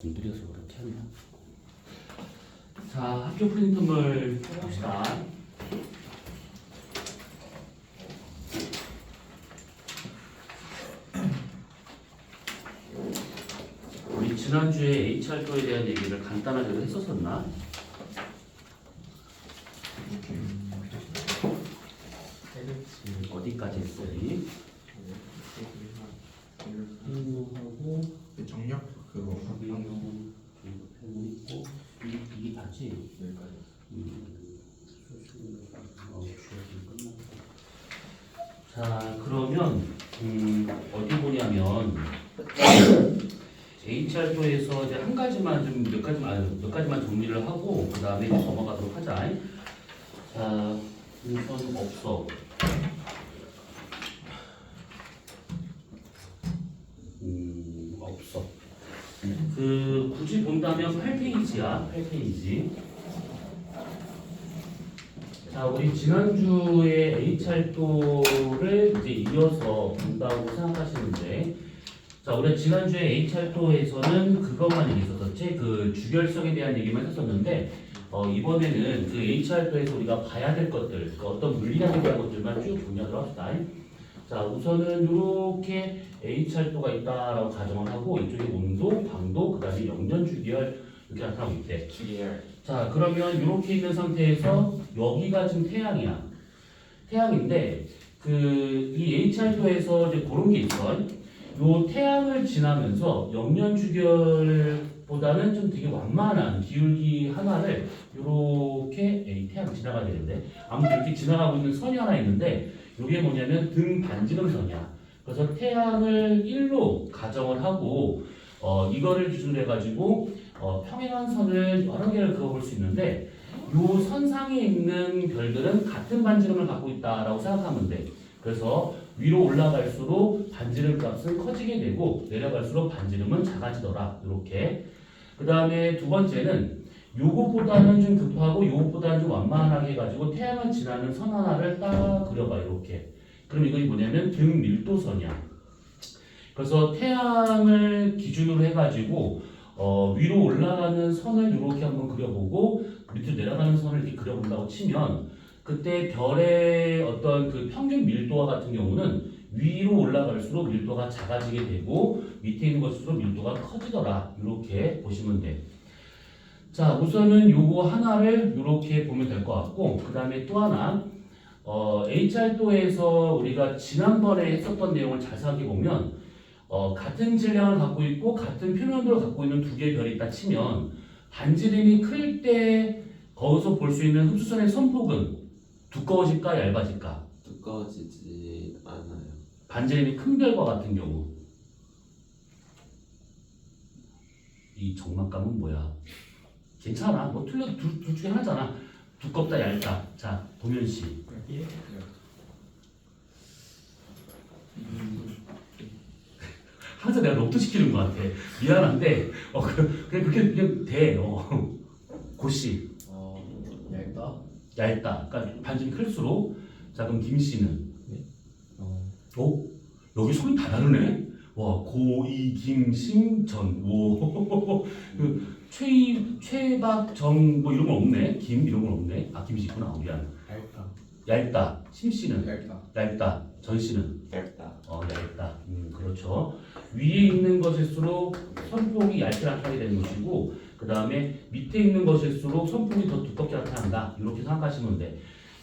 느려서 그렇게 하나. 자, 학교 프린트물 해봅시다. 우리 지난주에 HR도에 대한 얘기를 간단하게 했었었나? 어디까지 했어요? 행동하고 정력 그거 행동 있고 이게 다지. 자, 그러면 어디 보냐면 HR도에서 이제 한 가지만 좀 몇 가지만 정리를 하고 그 다음에 넘어가도록 하자. 자, 우선 없어. 없어. 굳이 본다면 8페이지야. 8페이지. 자, 우리 지난주에 HR도를 이제 이어서 본다고 생각하시는데, 자, 우리 지난주에 HR도에서는 그것만 얘기했었지, 그 주결성에 대한 얘기만 했었는데, 이번에는 그 HR도에서 우리가 봐야 될 것들, 그 어떤 물리학에 대한 것들만 쭉 정리하도록 합시다. 자, 우선은 이렇게 HR도가 있다라고 가정을 하고 이쪽에 온도, 강도, 그 다음에 영전주기열 이렇게 나타나고 있대. 자, 그러면 이렇게 있는 상태에서 여기가 지금 태양이야. 태양인데 이 HR도에서 이제 그런 게 있어. 요 태양을 지나면서 영년주결보다는 좀 되게 완만한 기울기 하나를 이렇게 태양 지나가야 되는데 아무튼 이렇게 지나가고 있는 선이 하나 있는데 이게 뭐냐면 등 반지름선이야. 그래서 태양을 1로 가정을 하고 이거를 기준으로 해가지고 평행한 선을 여러 개를 그어볼 수 있는데 이 선상에 있는 별들은 같은 반지름을 갖고 있다라고 생각하면 돼. 그래서 위로 올라갈수록 반지름 값은 커지게 되고 내려갈수록 반지름은 작아지더라. 이렇게. 그 다음에 두 번째는 요것보다는 좀 급하고 요것보다는 좀 완만하게 해가지고 태양을 지나는 선 하나를 딱 그려봐. 이렇게. 그럼 이거 뭐냐면 등 밀도선이야. 그래서 태양을 기준으로 해가지고 위로 올라가는 선을 이렇게 한번 그려보고 밑으로 내려가는 선을 이렇게 그려본다고 치면 그때 별의 어떤 그 평균 밀도와 같은 경우는 위로 올라갈수록 밀도가 작아지게 되고 밑에 있는 것일수록 밀도가 커지더라. 이렇게 보시면 돼. 자, 우선은 요거 하나를 이렇게 보면 될 것 같고 그 다음에 또 하나 HR도에서 우리가 지난번에 했었던 내용을 잘 생각해 보면 같은 질량을 갖고 있고 같은 표면도를 갖고 있는 두 개의 별이 있다 치면 반지름이 클 때 거기서 볼 수 있는 흡수선의 선폭은 두꺼워질까 얇아질까? 두꺼워지지 않아요. 반지름이 큰 별과 같은 경우 이 적막감은 뭐야? 괜찮아. 뭐 틀려도 둘 중에 하나잖아. 두껍다 얇다. 자, 도면씨. 항상 내가 럽도 시키는 것 같아. 미안한데 그냥 돼. 고씨. 얇다. 그러니까 반지름이 클수록. 자, 그럼 김씨는? 네? 여기 손이 다 다르네. 와, 고이 김심전. 오. 최박 정 뭐 이런 건 없네. 김 이런 건 없네. 아, 김씨 있구나. 미안. 얇다. 심씨는? 얇다. 전씨는? 얇다. 얇다. 그렇죠. 위에 있는 것일수록 선폭이 얇게 나타나게 되는 것이고 그 다음에 밑에 있는 것일수록 선폭이 더 두껍게 나타난다. 이렇게 생각하시면 돼.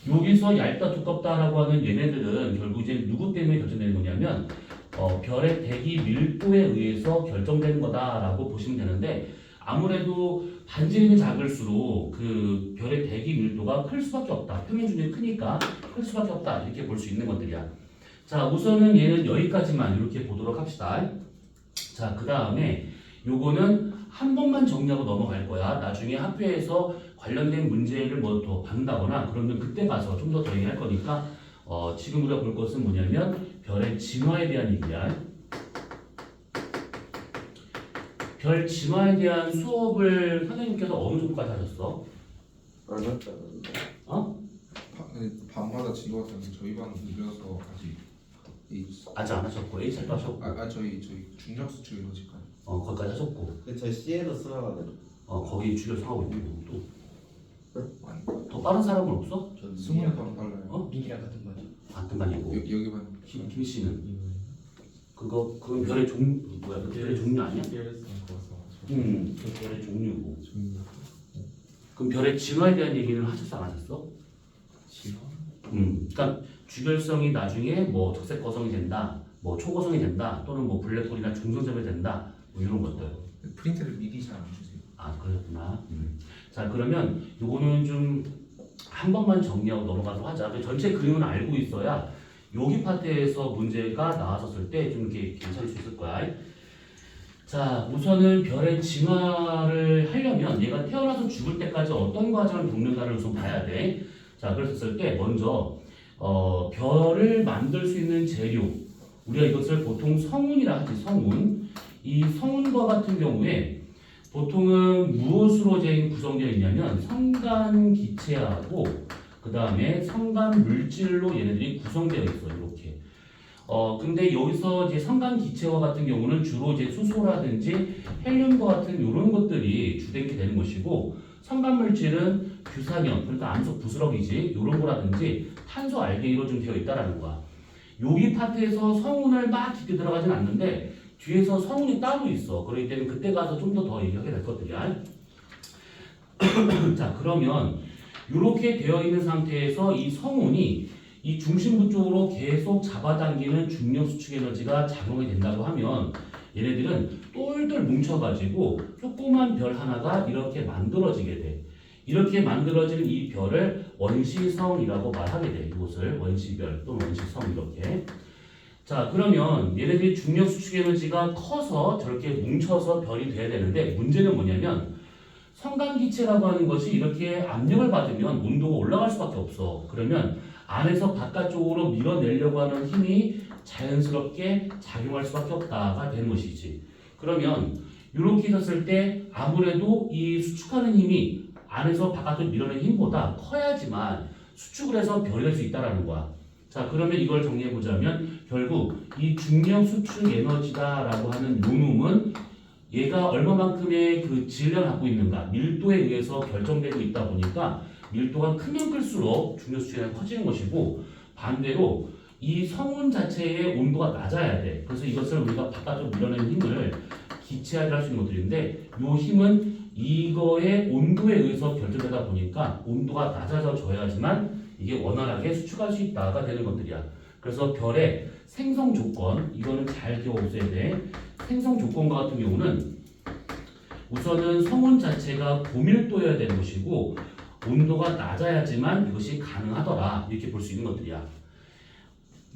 여기서 얇다 두껍다라고 하는 얘네들은 결국 이제 누구 때문에 결정되는 거냐면 별의 대기 밀도에 의해서 결정되는 거다라고 보시면 되는데 아무래도 반지름이 작을수록 그 별의 대기 밀도가 클 수밖에 없다. 평균 중에 크니까 클 수밖에 없다. 이렇게 볼 수 있는 것들이야. 자, 우선은 얘는 여기까지만 이렇게 보도록 합시다. 자, 그 다음에 요거는 한 번만 정리하고 넘어갈 거야. 나중에 학교에서 관련된 문제를 뭐 더 받는다거나 그러면 그때 가서 좀 더 얘기할 거니까 지금 우리가 볼 것은 뭐냐면 별의 진화에 대한 얘기야. 별 진화에 대한 수업을 선생님께서 어느 정도까지 하셨어? 얼마 짜는데? 반마다 지금 같은데 저희 반 늘려서 아직 아직 안 하셨고 HR도 하셨고 저희 중력 수출로 지금 거기까지 하셨고 근데 저 C에도 수학하는. 거기 주변 상하고 있는 또 아니 더 빠른 사람은 없어? 전 승훈이 반 빨라요. 민기랑 같은 반이. 같은 반이고 여기 반 김 씨는 그건 별의 뭐야 그 별의 종류 아니야? 그 별의 종류고. 그럼 별의 진화에 대한 얘기는 하셨어 안 하셨어? 진화? 그러니까 주결성이 나중에 뭐 적색 거성이 된다, 뭐 초고성이 된다, 또는 뭐 블랙홀이나 중성점이 된다, 뭐 이런 것들. 프린트를 미리 잘 안 주세요. 아 그렇구나. 자 그러면 요거는 좀 한 번만 정리하고 넘어가도록 하자. 그 전체 그림은 알고 있어야 여기 파트에서 문제가 나왔었을 때 좀 이렇게 괜찮을 수 있을 거야. 자 우선은 별의 진화를 하려면 얘가 태어나서 죽을 때까지 어떤 과정을 겪는가를 우선 봐야 돼. 자 그랬을 때 먼저 별을 만들 수 있는 재료, 우리가 이것을 보통 성운이라 하지. 성운. 이 성운과 같은 경우에 보통은 무엇으로 구성되어 있냐면 성간 기체하고 그 다음에 성간 물질로 얘네들이 구성되어 있어. 이렇게. 근데 여기서 이제 성간 기체와 같은 경우는 주로 이제 수소라든지 헬륨과 같은 이런 것들이 주된 되는 것이고, 성간 물질은 규산염, 그러니까 암석 부스러기지 이런 거라든지 탄소 알게이로 좀 되어 있다라는 거야. 여기 파트에서 성운을 막 깊게 들어가진 않는데 뒤에서 성운이 따로 있어. 그렇기 때문에 그때 가서 좀 더 얘기하게 될 것들이야. 자 그러면 이렇게 되어 있는 상태에서 이 성운이 이 중심부 쪽으로 계속 잡아당기는 중력 수축 에너지가 작용이 된다고 하면 얘네들은 똘똘 뭉쳐가지고 조그만 별 하나가 이렇게 만들어지게 돼. 이렇게 만들어지는 이 별을 원시성이라고 말하게 돼. 이곳을 원시별 또는 원시성 이렇게. 자 그러면 얘네들이 중력 수축 에너지가 커서 저렇게 뭉쳐서 별이 돼야 되는데 문제는 뭐냐면 성간기체라고 하는 것이 이렇게 압력을 받으면 온도가 올라갈 수밖에 없어. 그러면 안에서 바깥쪽으로 밀어내려고 하는 힘이 자연스럽게 작용할 수밖에 없다가 되는 것이지. 그러면 이렇게 있었을 때 아무래도 이 수축하는 힘이 안에서 바깥으로 밀어내는 힘보다 커야지만 수축을 해서 별이 될 수 있다는 거야. 자 그러면 이걸 정리해 보자면 결국 이 중력 수축 에너지다라고 하는 요 놈은 얘가 얼마만큼의 그 질량을 갖고 있는가, 밀도에 의해서 결정되고 있다 보니까 밀도가 크면 클수록 중력 수축 에너지가 커지는 것이고, 반대로 이 성운 자체의 온도가 낮아야 돼. 그래서 이것을 우리가 바깥으로 밀어내는 힘을 기체하게 할 수 있는 것들인데, 이 힘은 이거의 온도에 의해서 결정되다 보니까 온도가 낮아져야지만 이게 원활하게 수축할 수 있다가 되는 것들이야. 그래서 별의 생성 조건, 이거는 잘 기억해야 돼. 생성 조건과 같은 경우는 우선은 성운 자체가 고밀도여야 되는 것이고 온도가 낮아야지만 이것이 가능하더라. 이렇게 볼 수 있는 것들이야.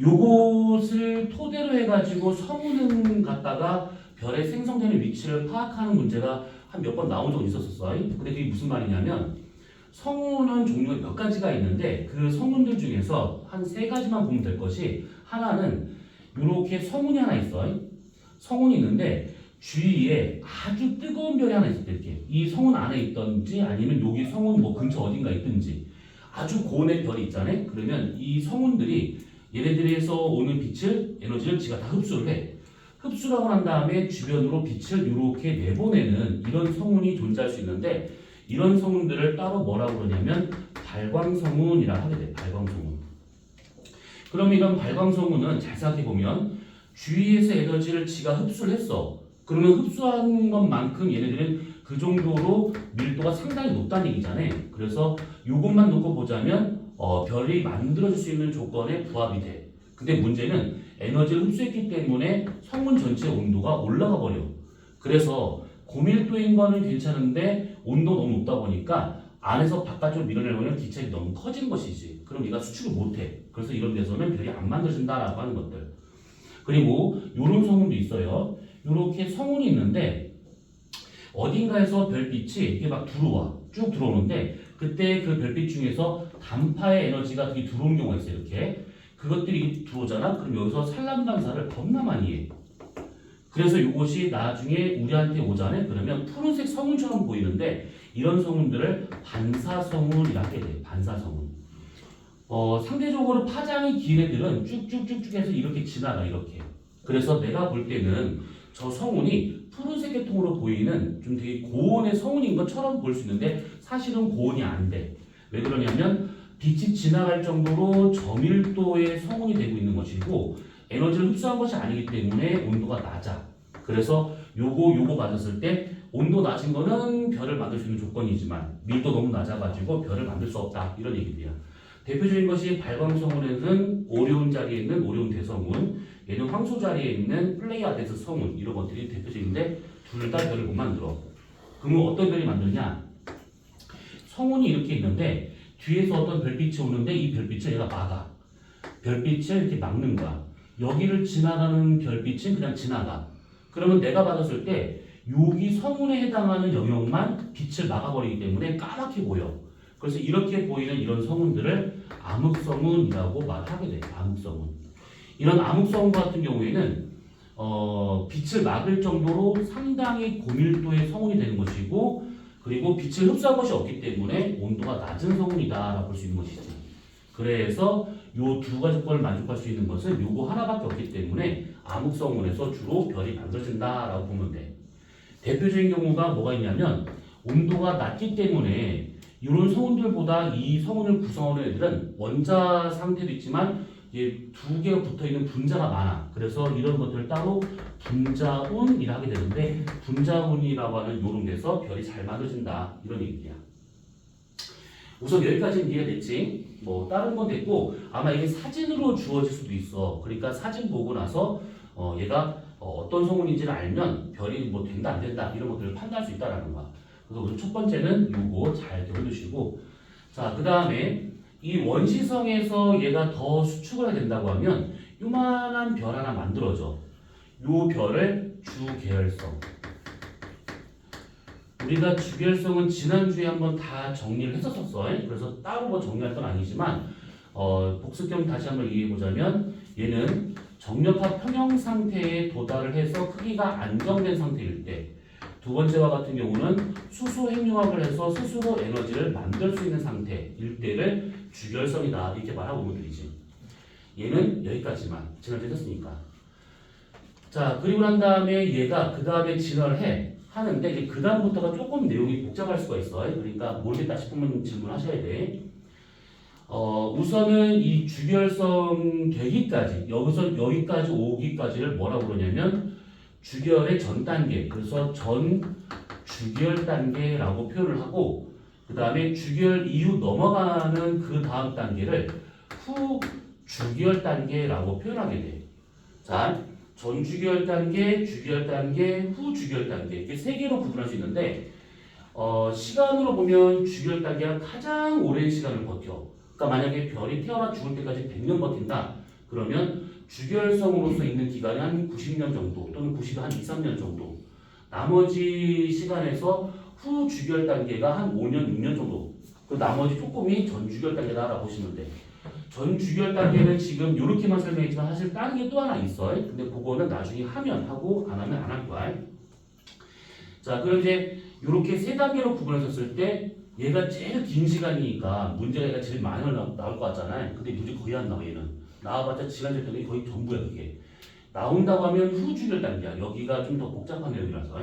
요것을 토대로 해가지고 성운을 갖다가 별의 생성되는 위치를 파악하는 문제가 한 몇 번 나온 적이 있었어. 근데 그게 무슨 말이냐면 성운은 종류가 몇 가지가 있는데 그 성운들 중에서 한 세 가지만 보면 될 것이, 하나는 이렇게 성운이 하나 있어. 성운이 있는데 주위에 아주 뜨거운 별이 하나 있을 때 이렇게 이 성운 안에 있든지 아니면 여기 성운 뭐 근처 어딘가 있든지 아주 고온의 별이 있잖아요. 그러면 이 성운들이 얘네들에서 오는 빛을 에너지를 지가 다 흡수를 해. 흡수를 하고 난 다음에 주변으로 빛을 이렇게 내보내는 이런 성운이 존재할 수 있는데, 이런 성운들을 따로 뭐라고 그러냐면 발광성운이라 하게 돼. 발광성운. 그럼 이런 발광성운은 잘 생각해 보면 주위에서 에너지를 지가 흡수를 했어. 그러면 흡수한 것만큼 얘네들은 그 정도로 밀도가 상당히 높다는 얘기잖아요. 그래서 이것만 놓고 보자면 별이 만들어질 수 있는 조건에 부합이 돼. 근데 문제는 에너지를 흡수했기 때문에 성운 전체 온도가 올라가 버려. 그래서 고밀도인 거는 괜찮은데 온도 너무 높다 보니까 안에서 바깥으로 밀어내려면 기체가 너무 커진 것이지. 그럼 얘가 수축을 못해. 그래서 이런 데서는 별이 안 만들어진다라고 하는 것들. 그리고 이런 성운도 있어요. 이렇게 성운이 있는데 어딘가에서 별빛이 이게 막 들어와. 쭉 들어오는데 그때 그 별빛 중에서 단파의 에너지가 되게 들어오는 경우가 있어요. 이렇게. 그것들이 들어오잖아. 그럼 여기서 산란 반사를 겁나 많이 해. 그래서 이것이 나중에 우리한테 오잖아요. 그러면 푸른색 성운처럼 보이는데 이런 성운들을 반사성운이라 하게 돼. 반사성운. 상대적으로 파장이 긴 애들은 쭉쭉쭉쭉 해서 이렇게 지나가. 이렇게. 그래서 내가 볼 때는 저 성운이 푸른색 계통으로 보이는 좀 되게 고온의 성운인 것처럼 보일 수 있는데 사실은 고온이 안 돼. 왜 그러냐면 빛이 지나갈 정도로 저밀도의 성운이 되고 있는 것이고 에너지를 흡수한 것이 아니기 때문에 온도가 낮아. 그래서 요거 맞았을 때 온도 낮은 거는 별을 만들 수 있는 조건이지만 밀도 너무 낮아가지고 별을 만들 수 없다. 이런 얘기들이야. 대표적인 것이 발광성운에는 오리온 자리에 있는 오리온 대성운, 얘는 황소 자리에 있는 플레이아데스 성운 이런 것들이 대표적인데 둘 다 별을 못 만들어. 그러면 어떤 별이 만드냐? 성운이 이렇게 있는데 뒤에서 어떤 별빛이 오는데 이 별빛을 얘가 막아. 별빛을 이렇게 막는 거야. 여기를 지나가는 별빛은 그냥 지나가. 그러면 내가 받았을 때 여기 성운에 해당하는 영역만 빛을 막아버리기 때문에 까맣게 보여. 그래서 이렇게 보이는 이런 성운들을 암흑성운이라고 말하게 돼. 암흑성운. 이런 암흑성운 같은 경우에는 빛을 막을 정도로 상당히 고밀도의 성운이 되는 것이고 그리고 빛을 흡수한 것이 없기 때문에 온도가 낮은 성운이다라고 볼 수 있는 것이지. 그래서 요 두 가지 조건을 만족할 수 있는 것은 요거 하나밖에 없기 때문에 암흑성운에서 주로 별이 만들어진다라고 보면 돼. 대표적인 경우가 뭐가 있냐면 온도가 낮기 때문에 이런 성운들보다 이 성운을 구성하는 애들은 원자 상태도 있지만 이제 두 개가 붙어있는 분자가 많아. 그래서 이런 것들을 따로 분자운이라 하게 되는데 분자운이라고 하는 요런 데서 별이 잘 만들어진다 이런 얘기야. 우선 여기까지는 이해가 됐지? 뭐 다른 건 됐고 아마 이게 사진으로 주어질 수도 있어. 그러니까 사진 보고 나서 얘가 어떤 성운인지를 알면 별이 뭐 된다 안 된다 이런 것들을 판단할 수 있다라는 거야. 그래서 우선 첫 번째는 요거 잘 기억해두시고 자 그 다음에 이 원시성에서 얘가 더 수축을 해야 된다고 하면 요만한 별 하나 만들어져. 요 별을 주계열성. 우리가 주계열성은 지난주에 한번 다 정리를 했었어. 그래서 따로 뭐 정리할 건 아니지만 복습 겸 다시 한번 얘기해보자면 얘는 정력화 평형 상태에 도달을 해서 크기가 안정된 상태일 때 두 번째와 같은 경우는 수소 핵융합을 해서 스스로 에너지를 만들 수 있는 상태일 때를 주결성이다 이렇게 말하고 오면 되지. 얘는 여기까지만 지난주에 했으니까. 자 그리고 난 다음에 얘가 그 다음에 진화를 해 하는데 이제 그 다음부터가 조금 내용이 복잡할 수가 있어. 그러니까 모르겠다 싶으면 질문하셔야 돼. 우선은 이 주결성 되기까지 여기까지 오기까지를 뭐라고 그러냐면 주결의 전 단계, 그래서 전 주결 단계라고 표현을 하고 그 다음에 주결 이후 넘어가는 그 다음 단계를 후 주결 단계라고 표현하게 돼. 자, 전 주결 단계, 주결 단계, 후 주결 단계 이렇게 세 개로 구분할 수 있는데 시간으로 보면 주결 단계가 가장 오랜 시간을 버텨. 그러니까 만약에 별이 태어나 죽을 때까지 100년 버틴다. 그러면 주결성으로서 있는 기간이 한 90년 정도 또는 90, 한 2, 3년 정도. 나머지 시간에서 후 주결 단계가 한 5년, 6년 정도. 그 나머지 조금이 전 주결 단계다라고 보시면 돼. 전 주결 단계는 지금 이렇게만 설명했지만 사실 다른 게 또 하나 있어. 근데 그거는 나중에 하면 하고 안 하면 안 할 거야. 자, 그럼 이제 이렇게 세 단계로 구분했었을 때 얘가 제일 긴 시간이니까 문제가 얘가 제일 많이 나올 것 같잖아요. 근데 문제 거의 안 나와 얘는. 나와봤자 시간 절대이 거의 전부야 그게. 나온다고 하면 후주결 단계야. 여기가 좀 더 복잡한 내용이라서.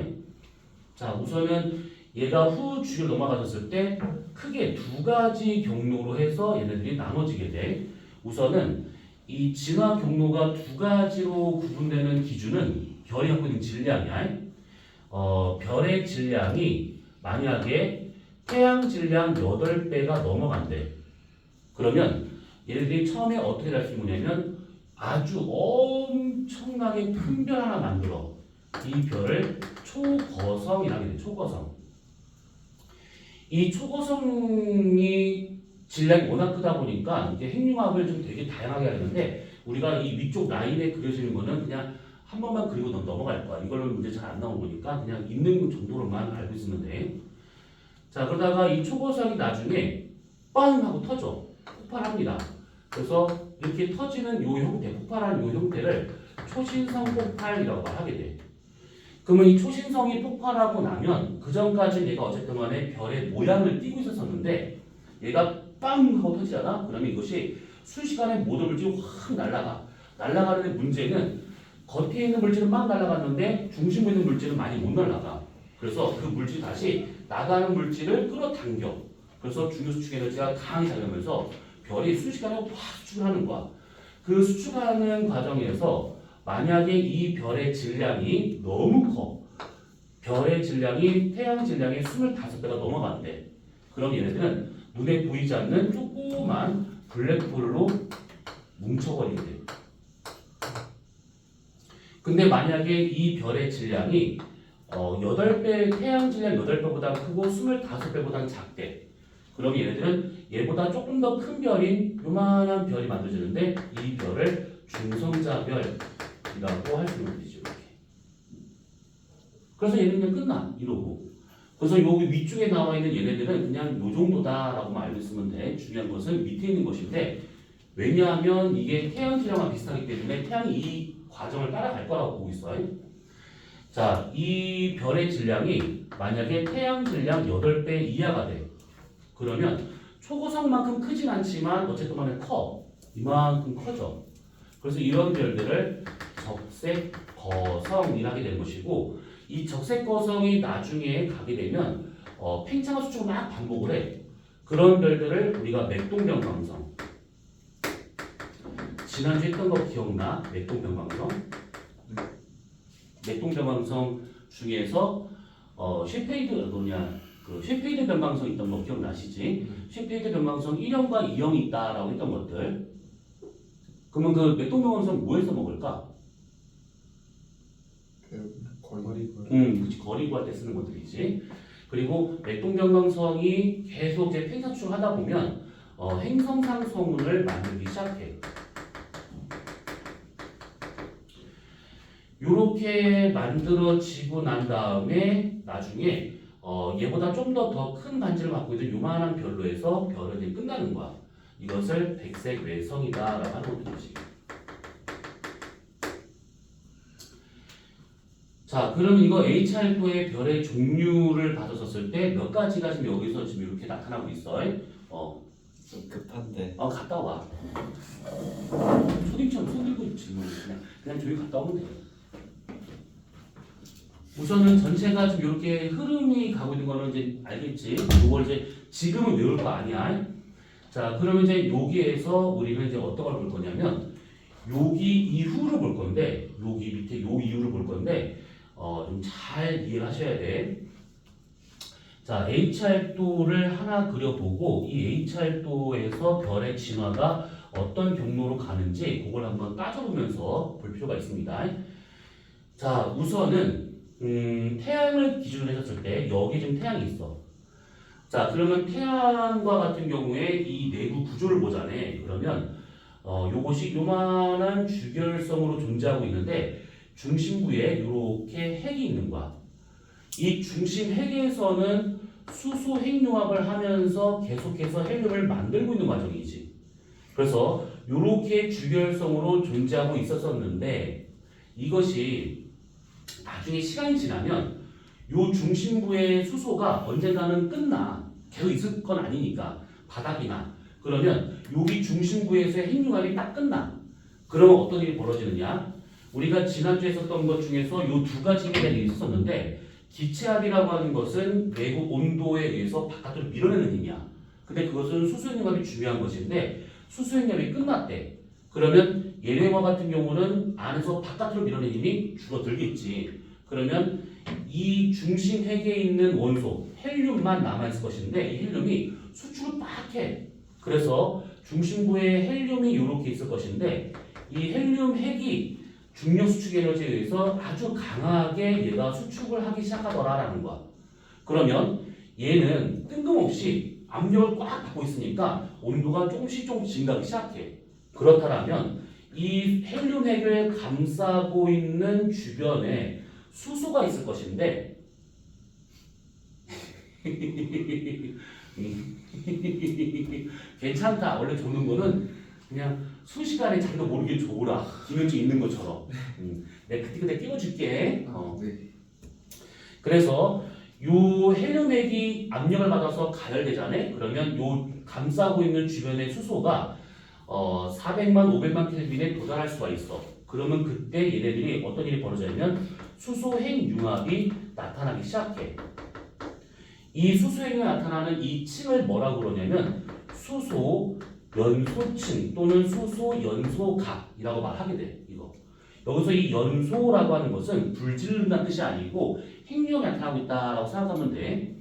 자 우선은 얘가 후주결 넘어가졌을 때 크게 두 가지 경로로 해서 얘네들이 나눠지게 돼. 우선은 이 진화 경로가 두 가지로 구분되는 기준은 별이 갖고 있는 질량이야. 별의 질량이 만약에 태양 질량 8배가 넘어간대. 그러면 얘네들이 처음에 어떻게 할 수 있느냐면 아주 엄청나게 큰 별 하나 만들어. 이 별을 초거성이라고 해. 초거성. 이 초거성이 질량이 워낙 크다 보니까 이제 핵융합을 좀 되게 다양하게 하는데 우리가 이 위쪽 라인에 그려지는 거는 그냥 한 번만 그리고 넘어갈 거야. 이걸로 문제 잘 안 나오는 거니까 그냥 있는 정도로만 알고 있으면 돼. 자 그러다가 이 초거성이 나중에 빵 하고 터져. 폭발합니다. 그래서 이렇게 터지는 요 형태, 폭발하는 요 형태를 초신성 폭발이라고 말하게 돼. 그러면 이 초신성이 폭발하고 나면 그 전까지는 얘가 어쨌든 간에 별의 모양을 띠고 있었는데 얘가 빵 하고 터지잖아. 그러면 이것이 순식간에 모든 물질이 확 날아가. 날아가는 문제는 겉에 있는 물질은 막 날아갔는데 중심부에 있는 물질은 많이 못 날아가. 그래서 그 물질이 다시 나가는 물질을 끌어당겨. 그래서 중요 수축 에너지가 강하게 작용하면서 별이 순식간에 확 수축을 하는 거야. 그 수축하는 과정에서 만약에 이 별의 질량이 너무 커. 별의 질량이 태양 질량의 25배가 넘어간대. 그럼 얘네들은 눈에 보이지 않는 조그만 블랙홀로 뭉쳐버린대. 근데 만약에 이 별의 질량이 8배, 태양 질량 8배보다 크고 25배보다 작대. 그럼 얘네들은 얘보다 조금 더 큰 별인 요만한 별이 만들어지는데 이 별을 중성자별이라고 할 수 있는 거죠. 이렇게. 그래서 얘는 그냥 끝나 이러고. 그래서 여기 위쪽에 나와 있는 얘네들은 그냥 요 정도다라고만 알고 있으면 돼. 중요한 것은 밑에 있는 것인데 왜냐하면 이게 태양 질량과 비슷하기 때문에 태양이 이 과정을 따라갈 거라고 보고 있어요. 자, 이 별의 질량이 만약에 태양 질량 8배 이하가 돼. 그러면 초고성만큼 크진 않지만 어쨌든 간에 커. 이만큼 커져. 그래서 이런 별들을 적색거성이라 하게 되는 것이고 이 적색거성이 나중에 가게 되면 팽창과 수축을 막 반복을 해. 그런 별들을 우리가 맥동병광성. 지난주에 했던 거 기억나? 맥동병광성. 맥동병광성 중에서 셰페이드 뭐냐 그 셰페이드 변광성 있던 거 기억나시지? 셰페이드 변광성 1형과 2형이 있다라고 했던 것들. 그러면 그 맥동병광성 뭐에서 먹을까? 그치 거리구할 때 쓰는 것들이지. 그리고 맥동병광성이 계속 이제 팽창축을 하다 보면 행성상소문을 만들기 시작해. 요렇게 만들어지고 난 다음에 나중에 얘보다 좀 더 큰 반지를 갖고 있는 요만한 별로 해서 별은 이제 끝나는 거야. 이것을 백색 외성이다 라고 하는 것이지. 자, 그럼 이거 HR도의 별의 종류를 받았었을 때 몇 가지가 지금 여기서 지금 이렇게 나타나고 있어. 좀 급한데. 갔다 와. 초딩처럼 손 들고 질문을 그냥 저기 갔다 오면 돼. 우선은 전체가 지금 이렇게 흐름이 가고 있는 거는 이제 알겠지? 이걸 이제 지금은 외울 거 아니야. 자, 그러면 이제 여기에서 우리는 이제 어떤 걸 볼 거냐면 여기 이후를 볼 건데 여기 밑에 요 이후를 볼 건데 좀 잘 이해를 하셔야 돼. 자, HR도를 하나 그려보고 이 HR도에서 별의 진화가 어떤 경로로 가는지 그걸 한번 따져보면서 볼 필요가 있습니다. 자, 우선은 태양을 기준으로 했었을 때 여기 지금 태양이 있어. 자, 그러면 태양과 같은 경우에 이 내부 구조를 보자네. 그러면 요것이 요만한 주결성으로 존재하고 있는데 중심부에 이렇게 핵이 있는 거야. 이 중심 핵에서는 수소 핵융합을 하면서 계속해서 헬륨을 만들고 있는 과정이지. 그래서 이렇게 주결성으로 존재하고 있었었는데 이것이 나중에 시간이 지나면 요 중심부의 수소가 언젠가는 끝나. 계속 있을 건 아니니까 바닥이나. 그러면 여기 중심부에서의 핵융합이 딱 끝나. 그러면 어떤 일이 벌어지느냐? 우리가 지난주에 했었던 것 중에서 요 두 가지 힘이 있었는데 기체압이라고 하는 것은 내부 온도에 의해서 바깥으로 밀어내는 힘이야. 근데 그것은 수소핵융합이 중요한 것인데 수소핵융합이 끝났대. 그러면 얘네와 같은 경우는 안에서 바깥으로 밀어내는 힘이 줄어들겠지. 그러면 이 중심 핵에 있는 원소 헬륨만 남아있을 것인데 이 헬륨이 수축을 막 해. 그래서 중심부에 헬륨이 이렇게 있을 것인데 이 헬륨 핵이 중력 수축 에너지에 의해서 아주 강하게 얘가 수축을 하기 시작하더라라는 거야. 그러면 얘는 뜬금없이 압력을 꽉 받고 있으니까 온도가 조금씩 증가하기 시작해. 그렇다면 이 헬륨 핵을 감싸고 있는 주변에 수소가 있을 것인데 괜찮다. 원래 조는 거는 그냥 순식간에 자기도 모르게 줘라. 기면증 있는 것처럼. 내가 그때 띄워줄게. 네. 그래서 요 헬륨핵이 압력을 받아서 가열되잖아요. 그러면 요 감싸고 있는 주변의 수소가 400만, 500만 켈빈에 도달할 수가 있어. 그러면 그때 얘네들이 어떤 일이 벌어지냐면 수소행융합이 나타나기 시작해. 이 수소행융이 나타나는 이 층을 뭐라고 그러냐면 수소 연소층 또는 수소 연소각이라고 말하게 돼. 이거. 여기서 이 연소라고 하는 것은 불질른다는 뜻이 아니고 행력이 나타나고 있다라고 생각하면 돼.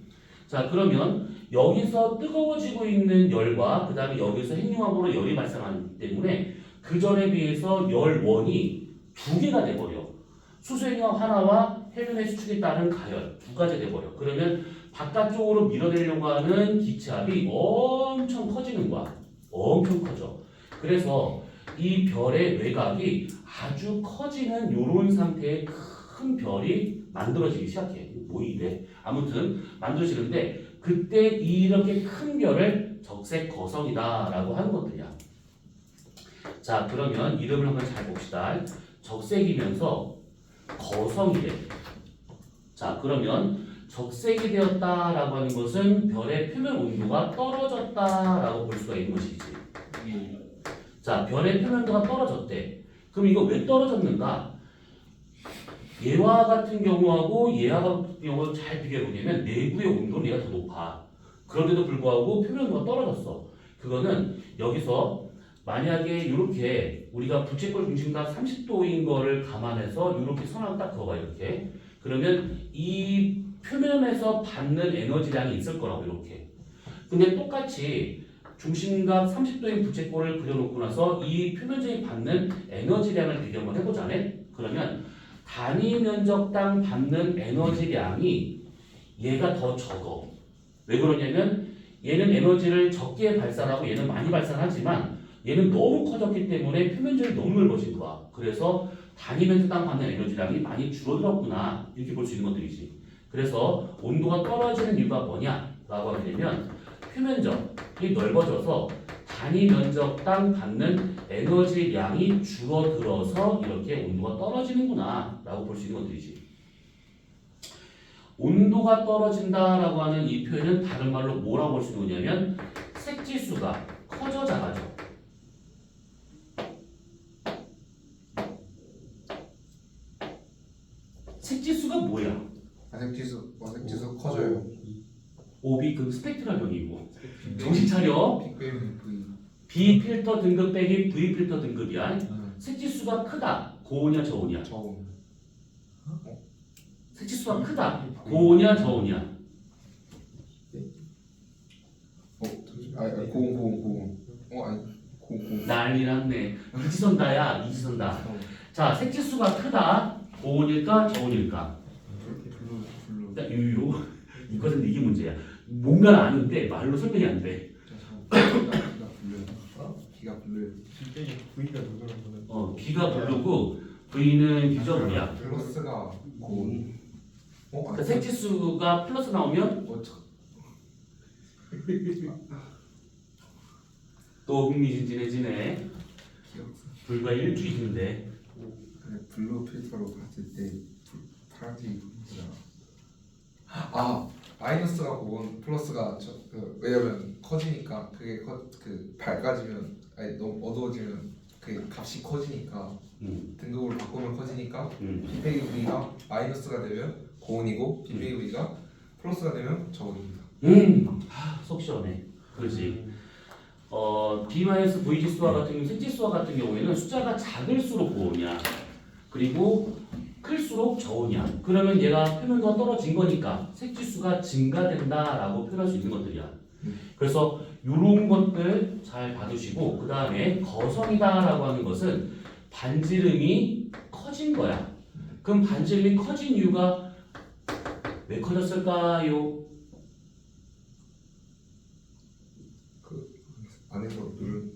자, 그러면 여기서 뜨거워지고 있는 열과 그 다음에 여기서 핵융합으로 열이 발생하기 때문에 그 전에 비해서 열원이 두 개가 돼버려. 수소행융합 하나와 헬륨의 수축에 따른 가열 두 가지 돼버려. 그러면 바깥쪽으로 밀어내려고 하는 기체압이 엄청 커지는 거야. 엄청 커져. 그래서 이 별의 외곽이 아주 커지는 이런 상태의 큰 별이 만들어지기 시작해. 뭐 이래? 아무튼 만들어지는데 그때 이렇게 큰 별을 적색 거성이다라고 하는 것들이야. 자, 그러면 이름을 한번 잘 봅시다. 적색이면서 거성이래. 자, 그러면 적색이 되었다라고 하는 것은 별의 표면 온도가 떨어졌다라고 볼 수가 있는 것이지. 자, 별의 표면도가 떨어졌대. 그럼 이거 왜 떨어졌는가? 얘와 같은 경우하고 얘와 같은 경우를 잘 비교해 보면 내부의 온도는 얘가 더 높아. 그런데도 불구하고 표면도가 떨어졌어. 그거는 여기서 만약에 이렇게 우리가 부채꼴 중심각 30도인 거를 감안해서 이렇게 선을 딱 그어봐. 이렇게. 그러면 이 표면에서 받는 에너지량이 있을 거라고 이렇게. 근데 똑같이 중심각 30도인 부채꼴을 그려놓고 나서 이 표면적인 받는 에너지량을 비교 한번 해보자네. 그러면 단위 면적당 받는 에너지량이 얘가 더 적어. 왜 그러냐면 얘는 에너지를 적게 발산하고 얘는 많이 발산하지만 얘는 너무 커졌기 때문에 표면적이 너무 넓어진 거야. 그래서 단위 면적당 받는 에너지량이 많이 줄어들었구나 이렇게 볼 수 있는 것들이지. 그래서 온도가 떨어지는 이유가 뭐냐라고 하게 되면 표면적이 넓어져서 단위 면적당 받는 에너지량이 줄어들어서 이렇게 온도가 떨어지는구나 라고 볼 수 있는 것들이지. 온도가 떨어진다라고 하는 이 표현은 다른 말로 뭐라고 볼 수 있는 거냐면 색지수가 커져 작아져. 색지수가 뭐야? 색지수 커져요. 오비 그 스펙트럴 형이고. 정신 차려. 빅뱅 V. B 필터 등급 빼기 V 필터 등급이야. 색지수가 크다. 고오냐 저오냐? 저온. 색지수가 크다. 고오냐 저오냐? 고온. 고온. 난리 났네. 이지선다야 이지선다. 자, 색지수가 크다. 고온일까 저온일까? 블루. 유유. 이거는 이게 문제야. 뭔가를 아는데 말로 설명이 안 돼. 기가 블루. V가 누구라고 B가 블루고 V는 뷰저블이야. 플러스가 고온. 그러니까 색지수가 플러스 나오면 또 흥미진진해지네. 불과 일주일인데. 블루 필터로 봤을 때 파란색이 보이잖아. 마이너스가 고온, 플러스가 왜냐면 커지니까 그게 밝아지면 너무 어두워지면 그 값이 커지니까 등급으로 바꾸면 커지니까 BPV가 마이너스가 되면 고온이고 BPV가 플러스가 되면 저온입니다. 속 시원해. 그렇지. B-V 지수와 같은 경우, 색지수와 같은 경우에는 숫자가 작을수록 고온이야. 그리고 클수록 저온이야. 그러면 얘가 표면도가 떨어진 거니까 색지수가 증가된다라고 표현할 수 있는 것들이야. 그래서 이런 것들 잘 봐두시고 그 다음에 거성이다라고 하는 것은 반지름이 커진 거야. 그럼 반지름이 커진 이유가 왜 커졌을까요? 안에서 누른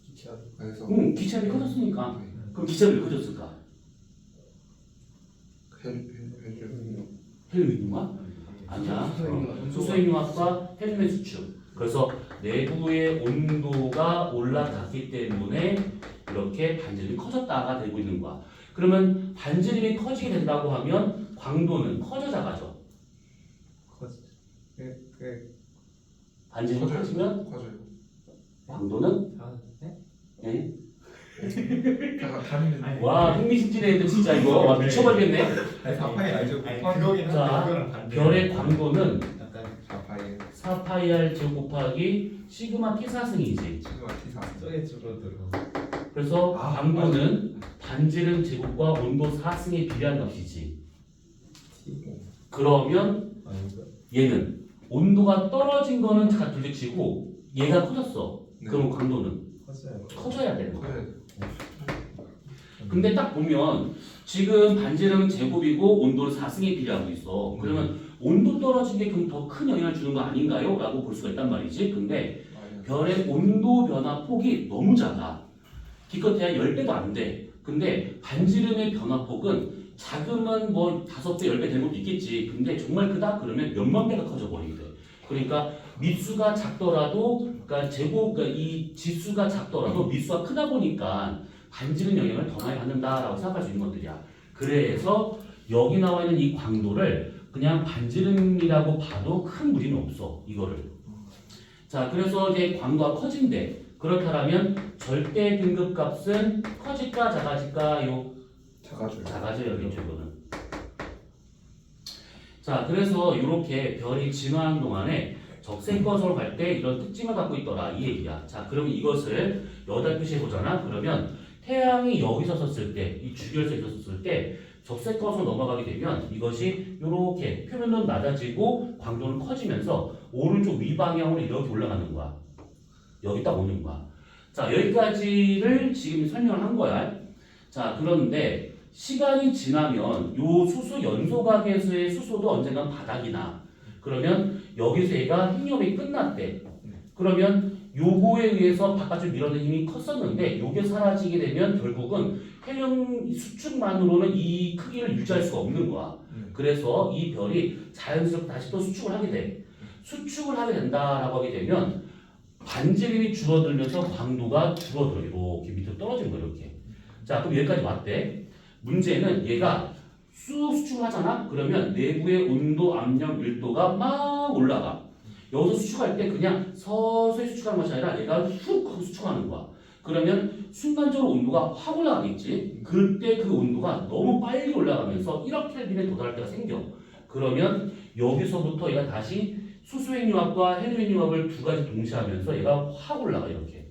기체압 안에서 기체압이 커졌으니까. 그럼 기체압이 왜 커졌을까? 헬륨융합? 아니야. 수소행융합과 헬륨의 수축. 그래서 내부의 온도가 올라갔기 때문에 이렇게 반지름이 커졌다가 되고 있는 거야. 그러면 반지름이 커지게 된다고 하면 광도는 커져 작아져. 반지름이 커지면 커져요. 광도는 네? 예? 다 다니는. 와 흥미진진했는데 진짜 이거 와 미쳐버리겠네. 아니 4파이 알죠? 아니 9파이. 그거긴 한데 자, 그거랑 반대. 별의 광도는 약간 4파이. 4파이R 제곱 곱하기 시그마 T 사승이지. 지금 T4. 저게 줄어들어. 그래서 아, 광도는 반지름 제곱과 온도 4승에 비례한 값이지. 그러면 아닌가? 얘는 온도가 떨어진 거는 다 둘째치고 얘가 커졌어. 네. 그럼 광도는 커져요. 커져야 되는 거야. 그래. 근데 딱 보면 지금 반지름은 제곱이고 온도는 4승에 비례하고 있어. 그러면 온도 떨어진 게 그럼 더 큰 영향을 주는 거 아닌가요? 라고 볼 수가 있단 말이지. 근데 별의 온도 변화 폭이 너무 작아. 기껏해야 10배도 안 돼. 근데 반지름의 변화폭은 작으면 뭐 5배, 10배 되는 것도 있겠지. 근데 정말 크다? 그러면 몇만 배가 커져 버리게 돼. 그러니까 밑수가 작더라도, 그러니까 이 지수가 작더라도 밑수가 크다 보니까 반지름 영향을 더 많이 받는다라고 생각할 수 있는 것들이야. 그래서 여기 나와 있는 이 광도를 그냥 반지름이라고 봐도 큰 무리는 없어. 이거를. 자, 그래서 이제 광도가 커진대. 그렇다면 절대 등급 값은 커질까 작아질까요? 작아져요. 작아져요, 여기죠, 이거는. 자, 그래서 이렇게 별이 진화하는 동안에 적색거성을 갈 때 이런 특징을 갖고 있더라 이 얘기야. 자, 그럼 이것을 여기다 표시해 보잖아. 그러면 태양이 여기서 섰을 때, 이 주결서에 섰을 때 적색거성 넘어가게 되면 이것이 이렇게 표면은 낮아지고 광도는 커지면서 오른쪽 위 방향으로 이렇게 올라가는 거야. 여기 딱 오는 거야. 자, 여기까지를 지금 설명을 한 거야. 자, 그런데 시간이 지나면 요 수소 연소각에서의 수소도 언젠간 바닥이 나. 그러면 여기서 얘가 힘염이 끝났대. 그러면 요거에 의해서 바깥쪽 밀어내는 힘이 컸었는데 요게 사라지게 되면 결국은 헬륨 수축만으로는 이 크기를 유지할 수가 없는 거야. 그래서 이 별이 자연스럽게 다시 또 수축을 하게 돼. 수축을 하게 된다라고 하게 되면 반지름이 줄어들면서 광도가 줄어들어. 이렇게 밑으로 떨어지는 거야. 이렇게. 자, 그럼 여기까지 왔대. 문제는 얘가 쑥 수축을 하잖아? 그러면 내부의 온도, 압력, 밀도가 막 올라가. 여기서 수축할 때 그냥 서서히 수축하는 것이 아니라 얘가 훅 하고 수축하는 거야. 그러면 순간적으로 온도가 확 올라가겠지? 그때 그 온도가 너무 빨리 올라가면서 1억 켈빈에 도달할 때가 생겨. 그러면 여기서부터 얘가 다시 수소핵융합과 헬륨핵융합을 두 가지 동시에 하면서 얘가 확 올라가 이렇게.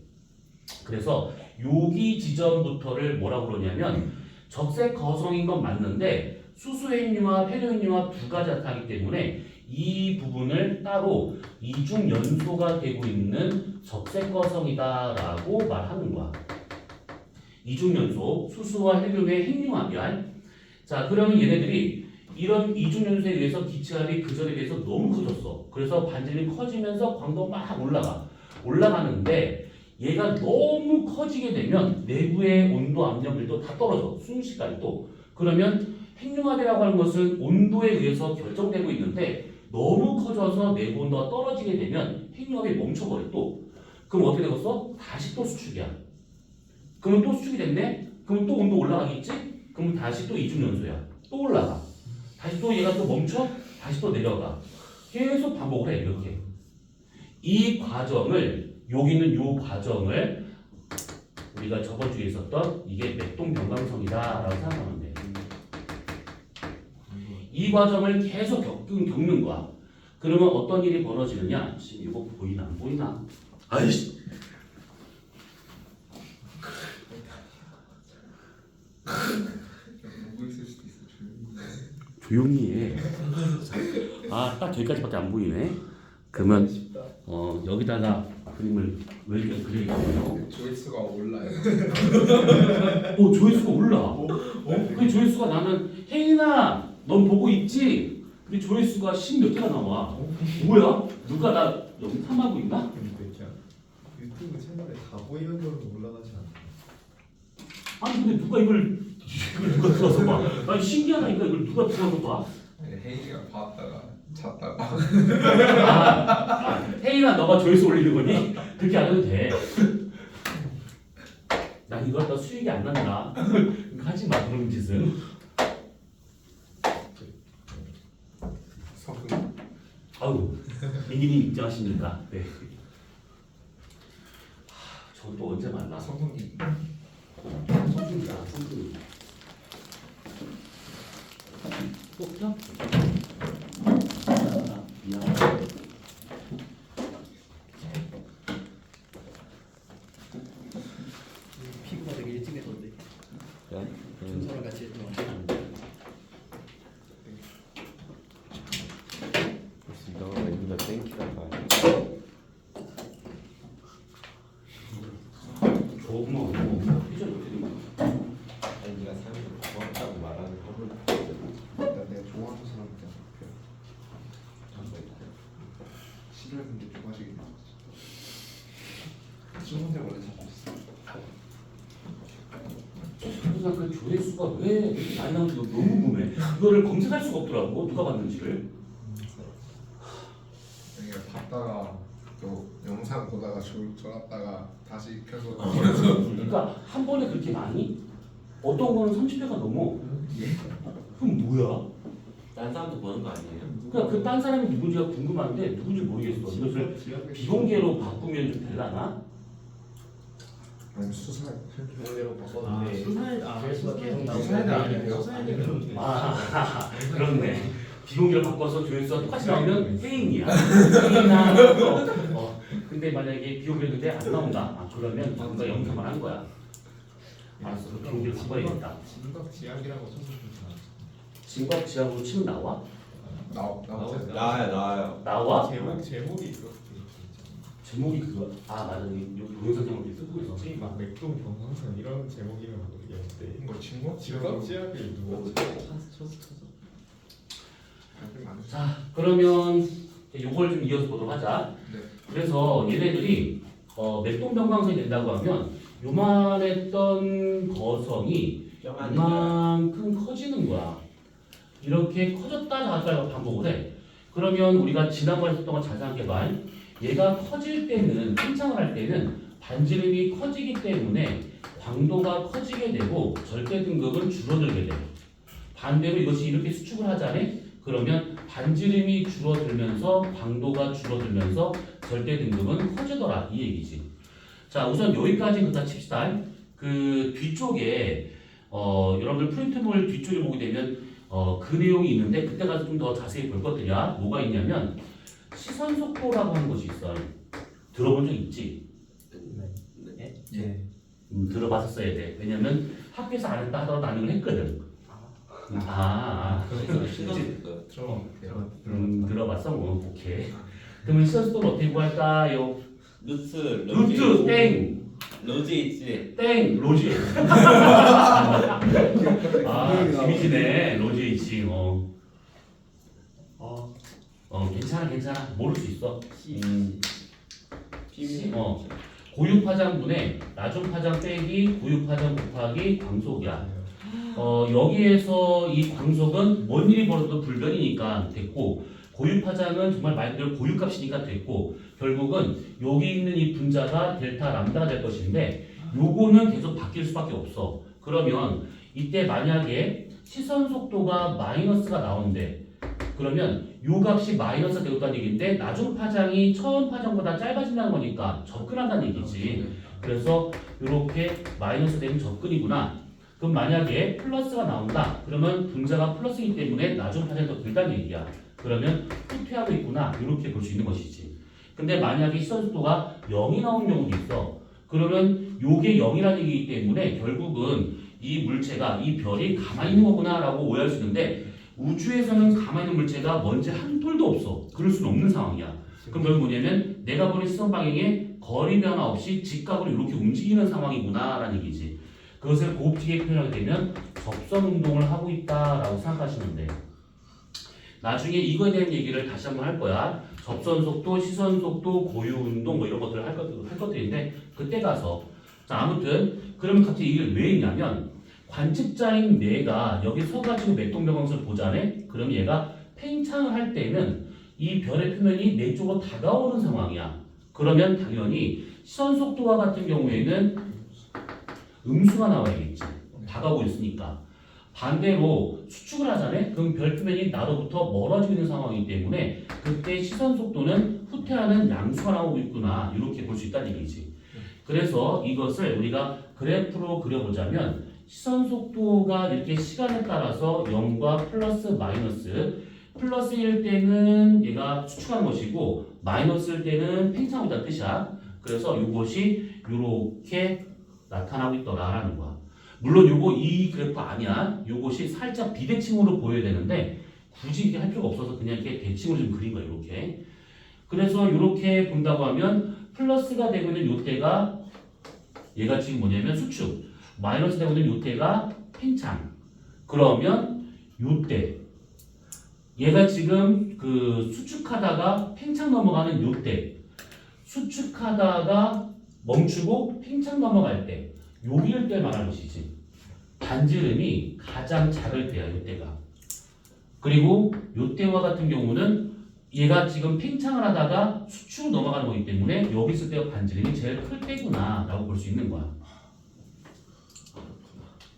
그래서 여기 지점부터를 뭐라고 그러냐면 적색 거성인 건 맞는데 수소핵융합, 헬륨핵융합 두 가지 나타나기 때문에 이 부분을 따로 이중 연소가 되고 있는 적색 거성이다라고 말하는 거야. 이중 연소, 수소와 헬륨의 핵융합이야. 자, 그러면 얘네들이 이런 이중 연소에 의해서 기체압이 그 전에 비해서 너무 커졌어. 그래서 반지름이 커지면서 광도가 막 올라가는데 얘가 너무 커지게 되면 내부의 온도, 압력, 밀도 다 떨어져. 순식간에 또. 그러면 핵융합이라고 하는 것은 온도에 의해서 결정되고 있는데 너무 커져서 내부 온도가 떨어지게 되면 핵융합이 멈춰버려 또. 그럼 어떻게 되겠어? 다시 또 수축이야. 그러면 또 수축이 됐네? 그럼 또 온도 올라가겠지? 그럼 다시 또 이중연소야. 또 올라가. 다시 또 얘가 또 멈춰? 다시 또 내려가. 계속 반복을 해 이렇게. 이 과정을 여기 있는 이 과정을 우리가 저번 주에 있었던 이게 맥동 변광성이다라고 생각하면 돼. 이 과정을 계속 겪는 거야. 그러면 어떤 일이 벌어지느냐? 지금 이거 보이나 안 보이나? 아이씨. 누구 있을 수도 있어. 조용히 해. 아, 딱 저기까지밖에 안 보이네. 그러면 여기다가 그림을 왜 이렇게 그리냐면요. 조회수가 올라요. 조회수가 올라. 그 조회수가 나는 혜인아, 넌 보고 있지? 근데 조회수가 10몇 개가 나와. 뭐야? 누가 나 영탐하고 있나? 그러니까 유튜브 채널에 다 보이는 걸로 올라가지 않아. 아니 근데 이걸 누가 들어서 봐? 아니 신기하다니까 이걸 누가 들어서 봐? 혜인이가 봤다가 잤다가. 혜인아 너가 조회수 올리는 거니? 그렇게 안 해도 돼. 난 이거 갖다 수익이 안 난다. 하지 마 그런 짓은. 석은 아유 민기님 입장하십니까? 네. 저또 언제 만나? 성동님. 나 땡키라고 하지. 조금만 회전 어떻게 된 거야? 아니 네가 삶을 고맙다고 말하는 거를 일단 내가 좋아하는 사람한테 싫어했는데 좋아하시게 됐어. 친구한테 원래 자주 있어. 그래서 그 조회수가 왜 이렇게 많이 나오는지 너무 궁금해. 이거를 검색할 수가 없더라고. 누가 봤는지를. 여기가 봤다가 또 영상 보다가 졸았다가 다시 켜서 그러니까 한 번에 그렇게 많이? 어떤 거는 30회가 넘어. 그럼 뭐야? 다른 사람도 보는 거 아니에요? 그러니까 그 딴 사람이 누군지가 궁금한데 누군지 모르겠어. 이것을 비공개로 바꾸면 좀 되려나? 아니 수사에 비공개로 바꿔도 아, 돼. 수사에 계속 나오고. 수사에는 아니에요. 수사에는 아 그렇네. 비공개로 바꿔서 조회수가 똑같이 나오면 페인이야. 페인이나 근데 만약에 비공개인데 안 나온다. 아, 그러면 누가 영상만 한 거야. 알았어. 비공개로 바꿔야겠다. 진박 지약이라고 쳐서 괜찮아. 진박 지압으로 치면 나와? 나오세요. 나와요. 나와? 제목이 그렇게 제목이 그거. 아 맞아. 이 동영상 제목이 쓰고 있어. 있잖아. 막 맥동 경상선 이런 제목이면 모르겠는데 이거 친구? 진박 지약을 누가 쳤어. 자 그러면 요걸 좀 이어서 보도록 하자. 네. 그래서 얘네들이 맥동병광선이 된다고 하면 요만했던 거성이 이만큼 커지는 거야. 이렇게 커졌다 작았다 반복을 해. 그러면 우리가 지난번에 했던 거 자세하게 봐. 얘가 커질 때는 팽창을 할 때는 반지름이 커지기 때문에 광도가 커지게 되고 절대 등급은 줄어들게 돼. 반대로 이것이 이렇게 수축을 하잖아. 그러면 반지름이 줄어들면서 광도가 줄어들면서 절대 등급은 커지더라 이 얘기지. 자 우선 여기까지 그다 칩시다. 그 뒤쪽에 여러분들 프린트물 뒤쪽에 보게 되면 그 내용이 있는데 그때 가서 좀 더 자세히 볼 것들이야. 뭐가 있냐면 시선 속도라고 하는 것이 있어. 들어본 적 있지? 예. 들어봤었어야 돼. 왜냐면 학교에서 안 했다 하더라도 나는 이걸 했거든. 들어봤어? 뭐 오케이. 그러면 시선 속도를 어떻게 구할까요? 루트 루트 땡! 로즈 있지. 땡! 로지. 재미지네. 로지 있지. 괜찮아. 모를 수 있어. 고유파장분의 나중파장 빼기 고유파장 곱하기 광속이야. 여기에서 이 광속은 뭔 일이 벌어도 불변이니까 됐고 고유파장은 정말 말 그대로 고유값이니까 됐고 결국은 여기 있는 이 분자가 델타 람다가 될 것인데 요거는 계속 바뀔 수밖에 없어. 그러면 이때 만약에 시선 속도가 마이너스가 나온대. 그러면 요 값이 마이너스 되었다는 얘기인데 나중 파장이 처음 파장보다 짧아진다는 거니까 접근한다는 얘기지. 그래서 이렇게 마이너스 되면 접근이구나. 그럼 만약에 플러스가 나온다. 그러면 분자가 플러스이기 때문에 나중 파장이 더 길다는 얘기야. 그러면 후퇴하고 있구나. 이렇게 볼 수 있는 것이지. 근데 만약에 시선 속도가 0이 나온 경우도 있어. 그러면 요게 0이라는 얘기이기 때문에 결국은 이 물체가 이 별이 가만히 있는 거구나 라고 오해할 수 있는데 우주에서는 가만히 있는 물체가 먼지 한 톨도 없어. 그럴 수는 없는 상황이야. 그럼 결국 뭐냐면 내가 보는 시선 방향에 거리 변화 없이 직각으로 이렇게 움직이는 상황이구나 라는 얘기지. 그것을 고급지게 표현하게 되면 접선 운동을 하고 있다라고 생각하시면 돼요. 나중에 이거에 대한 얘기를 다시 한번 할 거야. 접선 속도, 시선 속도, 고유 운동 뭐 이런 것들을 할 것들인데 그때 가서 자 아무튼 그러면 갑자기 이걸 왜 했냐면 관측자인 내가 여기 서가지고 맥동병광선을 보자네. 그럼 얘가 팽창을 할 때는 이 별의 표면이 내 쪽으로 다가오는 상황이야. 그러면 당연히 시선 속도와 같은 경우에는 음수가 나와야겠지. 다가오고 있으니까. 반대로 수축을 하잖아요. 그럼 별 표면이 나로부터 멀어지고 있는 상황이기 때문에 그때 시선 속도는 후퇴하는 양수가 나오고 있구나. 이렇게 볼 수 있다는 얘기지. 그래서 이것을 우리가 그래프로 그려보자면 시선 속도가 이렇게 시간에 따라서 0과 플러스 마이너스 플러스일 때는 얘가 수축하는 것이고 마이너스일 때는 팽창하고 있다는 뜻이야. 그래서 이것이 이렇게 나타나고 있더라라는 거야. 물론 요거 이 그래프 아니야. 요것이 살짝 비대칭으로 보여야 되는데 굳이 이렇게 할 필요가 없어서 그냥 이렇게 대칭으로 좀 그린 거야. 이렇게. 그래서 이렇게 본다고 하면 플러스가 되고 있는 요때가 얘가 지금 뭐냐면 수축, 마이너스 되고 있는 요때가 팽창. 그러면 요때 얘가 지금 그 수축하다가 팽창 넘어가는 요때, 수축하다가 멈추고 팽창 넘어갈 때, 여기를 때 말하는 것이지. 반지름이 가장 작을 때야, 요때가. 그리고 요때와 같은 경우는 얘가 지금 팽창을 하다가 수축 넘어가는 거기 때문에 여기 있을 때가 반지름이 제일 클 때구나 라고 볼 수 있는 거야.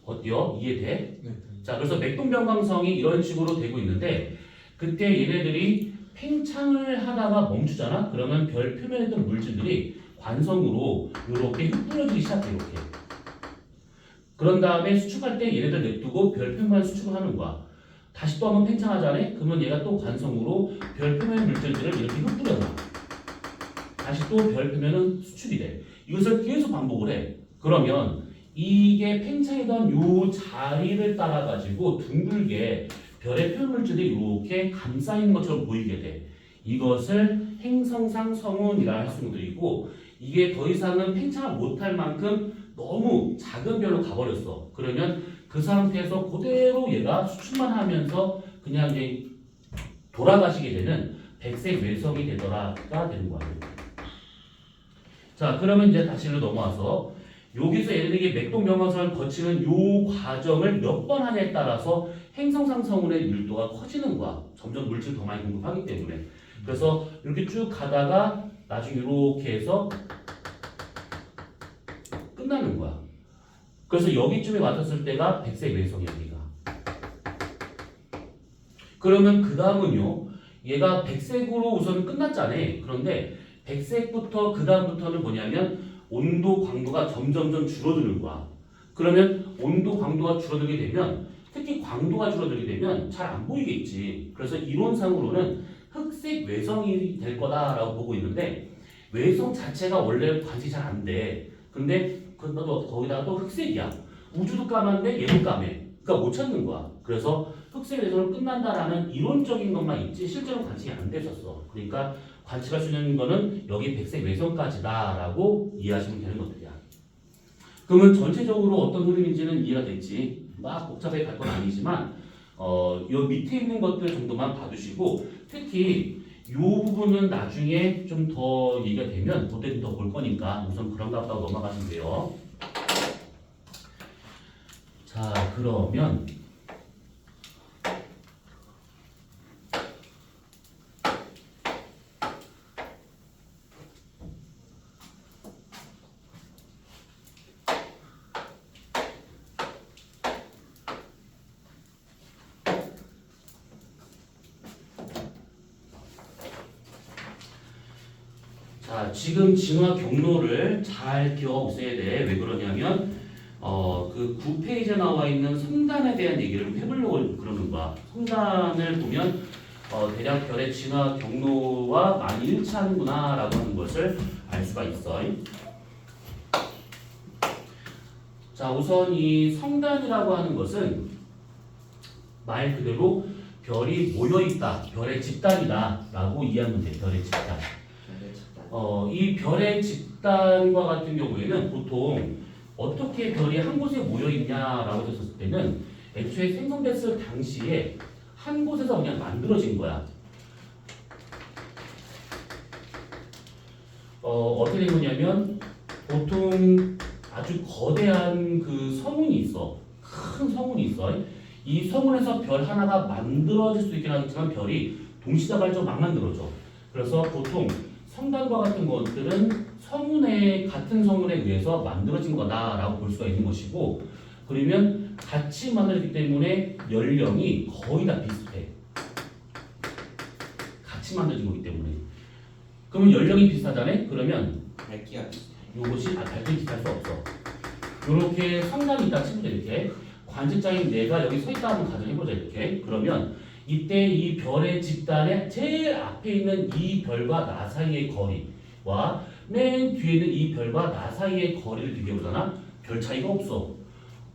어때요? 이해돼? 네. 자, 그래서 맥동변광성이 이런 식으로 되고 있는데 그때 얘네들이 팽창을 하다가 멈추잖아? 그러면 별 표면에 있던 물질들이 관성으로 이렇게 흩뿌려지기 시작해, 이렇게. 그런 다음에 수축할 때 얘네들 냅두고 별 표면만 수축을 하는 거야. 다시 또 한번 팽창하잖아요? 그러면 얘가 또 관성으로 별 표면 물질들을 이렇게 흩뿌려놔. 다시 또 별 표면은 수축이 돼. 이것을 계속 반복을 해. 그러면 이게 팽창이던 요 자리를 따라가지고 둥글게 별의 표면 물질이 이렇게 감싸 있는 것처럼 보이게 돼. 이것을 행성상 성운이라 할 수도 있고, 이게 더 이상은 팽창을 못할 만큼 너무 작은 별로 가버렸어. 그러면 그 상태에서 그대로 얘가 수축만 하면서 그냥 이제 돌아가시게 되는 백색 외성이 되더라가 되는 거야. 자, 그러면 이제 다시 일로 넘어와서 여기서 얘네들이 맥동명화선을 거치는 요 과정을 몇 번 하냐에 따라서 행성상 성운의 밀도가 커지는 거야. 점점 물질 더 많이 공급하기 때문에. 그래서 이렇게 쭉 가다가 나중에 이렇게 해서 끝나는 거야. 그래서 여기쯤에 왔었을 때가 백색 외성이야, 여기가. 그러면 그 다음은요, 얘가 백색으로 우선 끝났잖아. 그런데 백색부터 그 다음부터는 뭐냐면 온도, 광도가 점점점 줄어드는 거야. 그러면 온도, 광도가 줄어들게 되면, 특히 광도가 줄어들게 되면 잘 안 보이겠지. 그래서 이론상으로는 흑색 외성이 될 거다라고 보고 있는데, 외성 자체가 원래 관측이 잘 안 돼. 근데 거기다가 또 흑색이야. 우주도 까만데 얘도 까매. 그러니까 못 찾는 거야. 그래서 흑색 외성은 끝난다라는 이론적인 것만 있지 실제로 관측이 안 됐었어. 그러니까 관측할 수 있는 거는 여기 백색 외성까지다라고 이해하시면 되는 것들이야. 그러면 전체적으로 어떤 흐름인지는 이해가 됐지. 막 복잡하게 갈 건 아니지만 요 밑에 있는 것들 정도만 봐두시고, 특히 이 부분은 나중에 좀 더 얘기가 되면 그때 더 볼 거니까 우선 그런가 보다 넘어가시면 돼요. 자, 그러면 자, 지금 진화 경로를 잘 기억하고 있어야 돼. 왜 그러냐면 그 9페이지에 나와 있는 성단에 대한 얘기를 좀 해보려고 그러는 거야. 성단을 보면 대략 별의 진화 경로와 많이 일치하는구나 라고 하는 것을 알 수가 있어. 자, 우선 이 성단이라고 하는 것은 말 그대로 별이 모여있다, 별의 집단이다 라고 이해하면 돼. 별의 집단. 이 별의 집단과 같은 경우에는 보통 어떻게 별이 한 곳에 모여 있냐라고 했을 때는 애초에 생성됐을 당시에 한 곳에서 그냥 만들어진 거야. 어떻게 된 거냐면 보통 아주 거대한 그 성운이 있어. 큰 성운이 있어. 이 성운에서 별 하나가 만들어질 수 있긴 하겠지만 별이 동시다발적으로 막 만들어져. 그래서 보통 성단과 같은 것들은 같은 성운에 의해서 만들어진 거다라고 볼 수가 있는 것이고, 그러면 같이 만들어지기 때문에 연령이 거의 다 비슷해. 같이 만들어진 거기 때문에. 그러면 연령이 비슷하잖아요? 그러면 밝기가 비슷해. 이것이 밝게 비슷할 수 없어. 이렇게 성단이 있다 치면 이렇게 관측자인 내가 여기 서 있다 한번 가정해보자. 이렇게. 그러면 이때 이 별의 집단의 제일 앞에 있는 이 별과 나 사이의 거리와 맨 뒤에 있는 이 별과 나 사이의 거리를 비교해보잖아. 별 차이가 없어.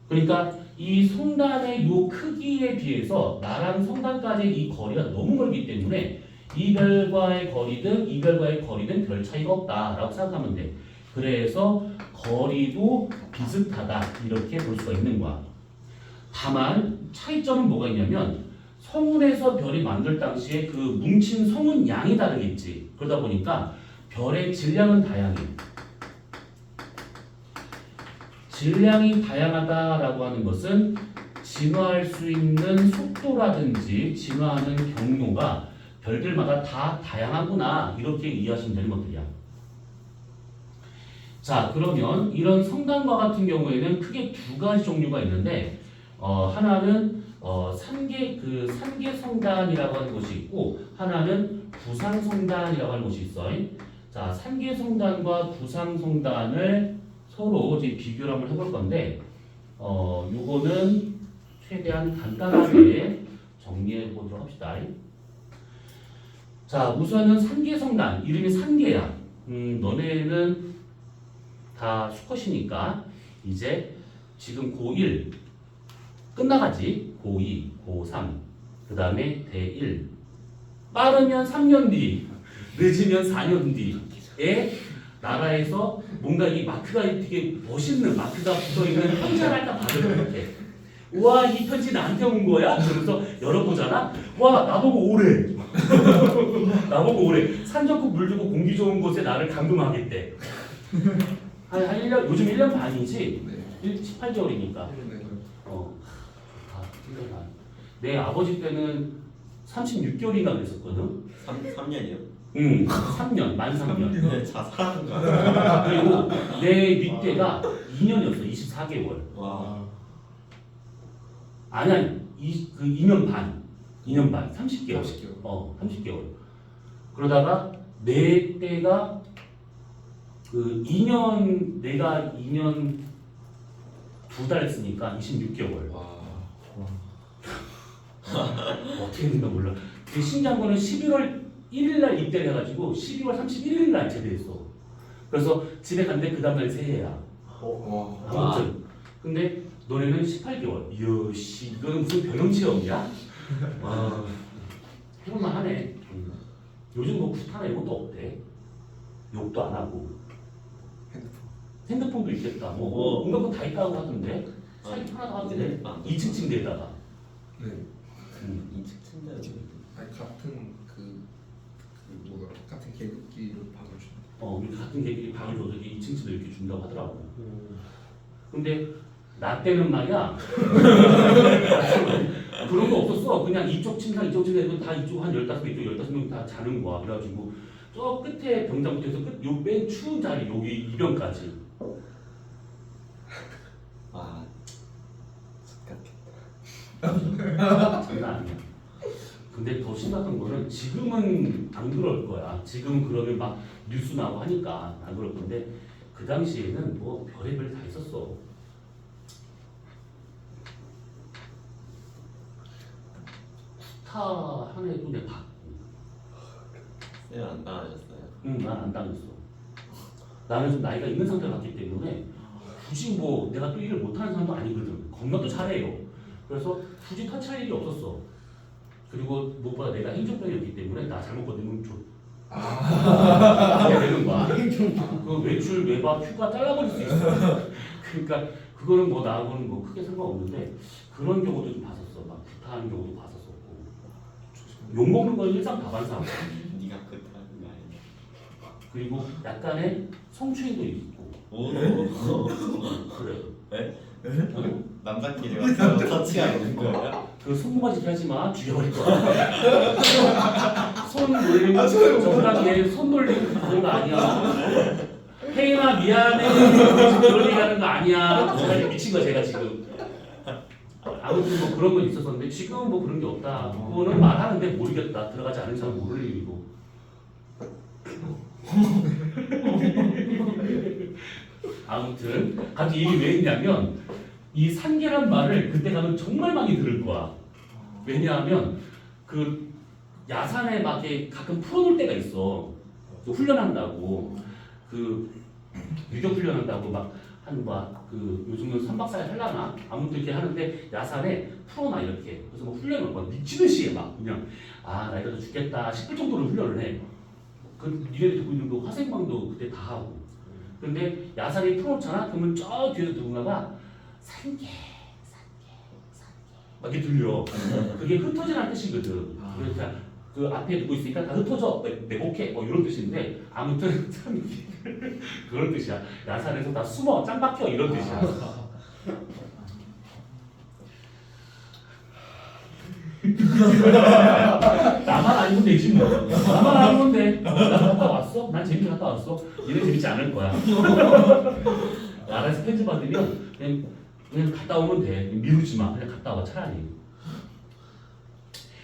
그러니까 이 성단의 이 크기에 비해서 나랑 성단까지 이 거리가 너무 멀기 때문에 이별과의 거리는 별 차이가 없다라고 생각하면 돼. 그래서 거리도 비슷하다 이렇게 볼 수가 있는 거야. 다만 차이점은 뭐가 있냐면 성운에서 별이 만들 당시에 그 뭉친 성운 양이 다르겠지. 그러다 보니까 별의 질량은 다양해. 질량이 다양하다라고 하는 것은 진화할 수 있는 속도라든지 진화하는 경로가 별들마다 다 다양하구나 이렇게 이해하시면 되는 것들이야. 자, 그러면 이런 성단과 같은 경우에는 크게 두 가지 종류가 있는데 하나는 산계 성단이라고 하는 것이 있고 하나는 부상 성단이라고 하는 것이 있어. 자, 산계 성단과 부상 성단을 서로 이제 비교를 한번 해볼 건데 요거는 최대한 간단하게 정리해 보도록 합시다. 자, 우선은 산계 성단 이름이 산계야. 너네는 다 수컷이니까 이제 지금 고1 끝나가지. 고2, 고3 그 다음에 대1 빠르면 3년 뒤 늦으면 4년 뒤에 나라에서 뭔가 이 마크가 되게 멋있는 마크가 붙어있는 편지를 할까 받을 것 같아. 우와 이 편지 나한테 온 거야? 그러면서 열어보잖아. 와 나보고 오래. 나보고 오래. 산적국 물 주고 공기 좋은 곳에 나를 감동하겠대. 한 1년, 요즘 1년 반이지? 네. 18개월이니까. 네. 내 아버지 때는 36개월인가 그랬었거든. 3년이요? 응, 3년, 만 3년. 자살하는 거 아니야? 그리고 내 윗대가 2년이었어, 24개월. 와. 아니, 그 2년 반, 30개월. 30개월. 30개월. 그러다가 내 때가 그 2년, 내가 2년 2달 했으니까 26개월. 와. 어떻게 된가 몰라. 되게 신기한 거는 11월 1일 날 입대를 해가지고 12월 31일 날 제대했어. 그래서 집에 갔는데 그 다음날 새해야. 와. 아무튼. 근데 너네는 18개월. 이야, 씨, 이거는 무슨 병영 체험이야? 와, 해볼만 하네. 요즘 뭐 구타나 이런 것도 없대. 욕도 안 하고. 핸드폰도 있겠다. 뭐, 온갖 거 다 있다고 하던데. 사이트 하나도 하던데. 2층 침대에다가. 네. 2층 침대. 아니 같은 뭐더라? 같은 계급기를 방을 주. 우리 같은 개끼리 방을 줘서 2층 침대 이렇게 준다고 하더라고. 근데 나 때는 말이야. 그런 거 없었어. 그냥 이쪽 침상 다 이쪽 한 15명, 이쪽 15명 다 자는 거야. 그래가지고 저 끝에 병장부터 해서 요 맨 추운 자리 여기 2병까지. 아, 좋겠다. 장난 아니야. 근데 더 심각한 거는 지금은 안 그럴 거야. 지금 그러면 막 뉴스 나고 하니까 안 그럴 건데 그 당시에는 뭐 별의별 다 있었어. 구타 한 해도 내가 봤고. 쌤 안 당하셨어요? 응, 난 안 당했어. 나는 좀 나이가 있는 상태로 갔기 때문에 굳이 뭐 내가 또 일을 못하는 사람도 아니거든. 건강도 잘해요. 그래서 굳이 터치할 일이 없었어. 그리고 무엇보다 내가 행정병이었기 때문에 나 잘못 건드리면 그렇게 되는 거야. 그 외출, 외박, 휴가 잘라버릴 수 있어. 그러니까 그거는 뭐 나하고는 뭐 크게 상관없는데 그런 경우도 좀 봤었어. 막 구타하는 경우도 봤었었고. 욕 먹는 건 일상다반상. 네가 그렇다는 거 아니야? 그리고 약간의 성추행도 있고. 오. 그래. 네? 어? 남자끼리 와서 터치가 있는 거야? 그 손모가지 하지 마. 죽여버릴 거야. 손 놀리고 정강에 손 놀리고 그런 거 아니야. 혜인아 미안해. 그런 얘기 하는 거 아니야. 정말 미친 거야 제가 지금. 아무튼 뭐 그런 건 있었었는데 지금은 뭐 그런 게 없다. 그거는 말하는데 모르겠다. 들어가지 않은 사람 모를 일이고. 아무튼 갑자기 이게 왜 있냐면 이 산계란 말을 그때 가면 정말 많이 들을 거야. 왜냐하면 그 야산에 막 이렇게 가끔 풀어놓을 때가 있어. 그 훈련한다고 그 유격 훈련한다고 막 그 요즘은 3박 4일 하려나? 아무튼 이렇게 하는데 야산에 풀어놔 이렇게. 그래서 막 훈련을 막 미치듯이 해 막 그냥 나 이러다 죽겠다 싶을 정도로 훈련을 해. 그 니네 듣고 있는 그 화생방도 그때 다 하고. 근데 야산이 풀어놓잖아? 그러면 저 뒤에서 누군가가 산개 막 이렇게 들려. 그게 흩어지라는 뜻이거든. 그래서 그 앞에 누구 있으니까 다 흩어져 내복해 뭐 이런 뜻인데 아무튼 참 그런 뜻이야. 야산에서 다 숨어 짱 박혀 이런 뜻이야. 나만 아니면 되지 뭐. 나만 아니면 돼. 나 갔다 왔어? 난 재밌게 갔다 왔어. 얘네 재밌지 않을 거야. 나라에서 편지 받으면 그냥 갔다 오면 돼. 미루지 마. 그냥 갔다 와 차라리.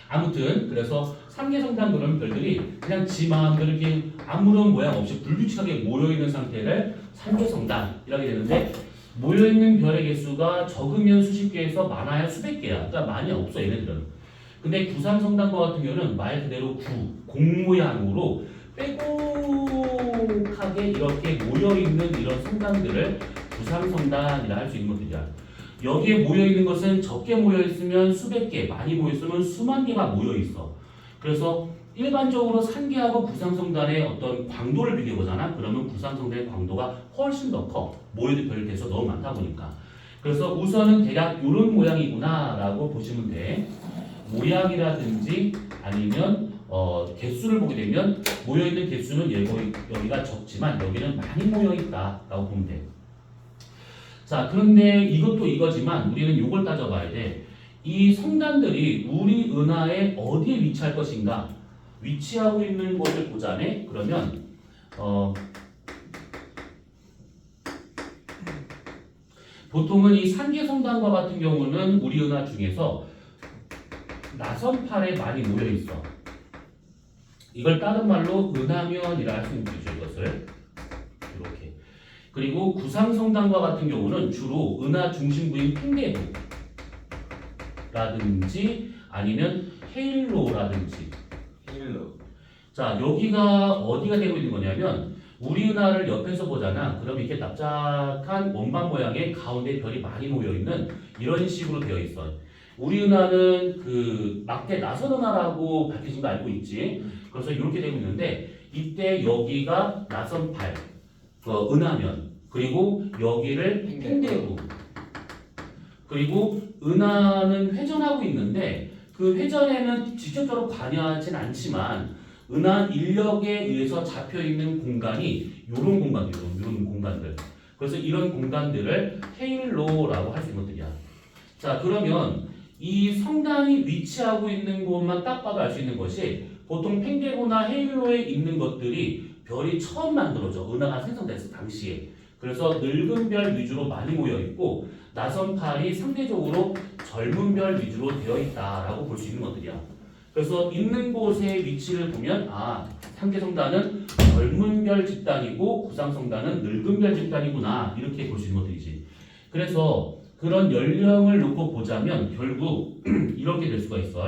아무튼 그래서 삼계성단 그런 별들이 그냥 지 마음대로 이렇게 아무런 모양 없이 불규칙하게 모여있는 상태를 삼계성단이라게 되는데 모여있는 별의 개수가 적으면 수십 개에서 많아야 수백 개야. 그러니까 많이 없어 얘네들은. 근데 구삼성단과 같은 경우는 말 그대로 공 모양으로 빼곡하게 이렇게 모여있는 이런 성단들을 구삼성단이라 할 수 있는 것들이야. 여기에 모여있는 것은 적게 모여있으면 수백 개, 많이 모여있으면 수만 개가 모여있어. 그래서 일반적으로 산계하고 구상성단의 어떤 광도를 비교해보잖아. 그러면 구상성단의 광도가 훨씬 더 커. 모여있는 별이 돼서 너무 많다 보니까. 그래서 우선은 대략 이런 모양이구나 라고 보시면 돼. 모양이라든지 아니면 개수를 보게 되면 모여있는 개수는 여기가 적지만 여기는 많이 모여있다 라고 보면 돼. 자, 그런데 이것도 이거지만 우리는 이걸 따져봐야 돼. 이 성단들이 우리 은하에 어디에 위치할 것인가? 위치하고 있는 것을 보자네. 그러면 보통은 이 산계성단과 같은 경우는 우리 은하 중에서 나선팔에 많이 모여 있어. 이걸 다른 말로 은하면이라 할 수 있는 거죠. 이것을 이렇게. 그리고 구상성단과 같은 경우는 주로 은하 중심부인 핑계부라든지 아니면 헤일로라든지. 헤일로. 자, 여기가 어디가 되고 있는 거냐면 우리 은하를 옆에서 보잖아. 그럼 이렇게 납작한 원반 모양의 가운데 별이 많이 모여 있는 이런 식으로 되어 있어. 우리 은하는 그 막대 나선 은하라고 밝혀진 거 알고 있지. 그래서 이렇게 되고 있는데 이때 여기가 나선팔, 은하면, 그리고 여기를 팽대부. 그리고 은하는 회전하고 있는데 그 회전에는 직접적으로 관여하진 않지만 은하 인력에 의해서 잡혀 있는 공간이 이런 공간들. 그래서 이런 공간들을 헤일로라고 할 수 있는 것들이야. 자, 그러면 이 성단이 위치하고 있는 곳만 딱 봐도 알 수 있는 것이 보통 팽대부나 헤일로에 있는 것들이 별이 처음 만들어져. 은하가 생성됐을 당시에. 그래서 늙은 별 위주로 많이 모여 있고 나선팔이 상대적으로 젊은 별 위주로 되어 있다라고 볼 수 있는 것들이야. 그래서 있는 곳의 위치를 보면 산계성단은 젊은 별 집단이고 구상성단은 늙은 별 집단이구나 이렇게 볼 수 있는 것들이지. 그래서 그런 연령을 놓고 보자면 결국 이렇게 될 수가 있어.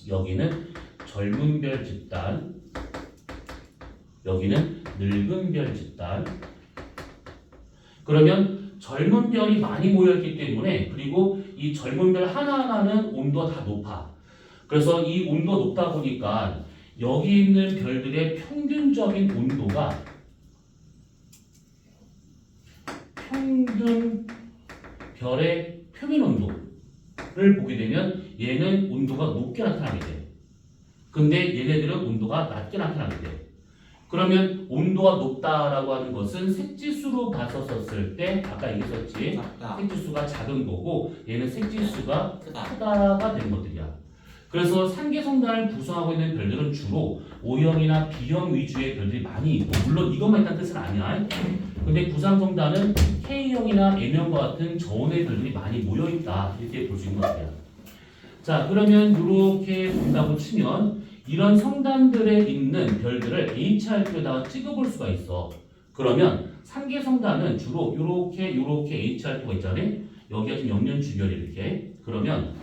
여기는 젊은 별 집단, 여기는 늙은 별 집단. 그러면 젊은 별이 많이 모여있기 때문에 그리고 이 젊은 별 하나하나는 온도가 다 높아. 그래서 이 온도가 높다 보니까 여기 있는 별들의 평균적인 온도가 평균 별의 표면 온도를 보게 되면 얘는 온도가 높게 나타나게 돼. 근데 얘네들은 온도가 낮게 나타나게 돼. 그러면 온도가 높다라고 하는 것은 색지수로 봤었을 때 아까 얘기했었지. 색지수가 작은 거고 얘는 색지수가 크다가 되는 것들이야. 그래서 산계성단을 구성하고 있는 별들은 주로 O형이나 B형 위주의 별들이 많이 있고 물론 이것만 있다는 뜻은 아니야. 근데 구상성단은 K형이나 M형과 같은 저온의 별들이 많이 모여있다 이렇게 볼 수 있는 것 같아요. 자, 그러면 이렇게 본다고 치면 이런 성단들에 있는 별들을 HR표에다가 찍어볼 수가 있어. 그러면 산계성단은 주로 이렇게 HR표가 있잖아요. 여기가 지금 영년주별이 이렇게. 그러면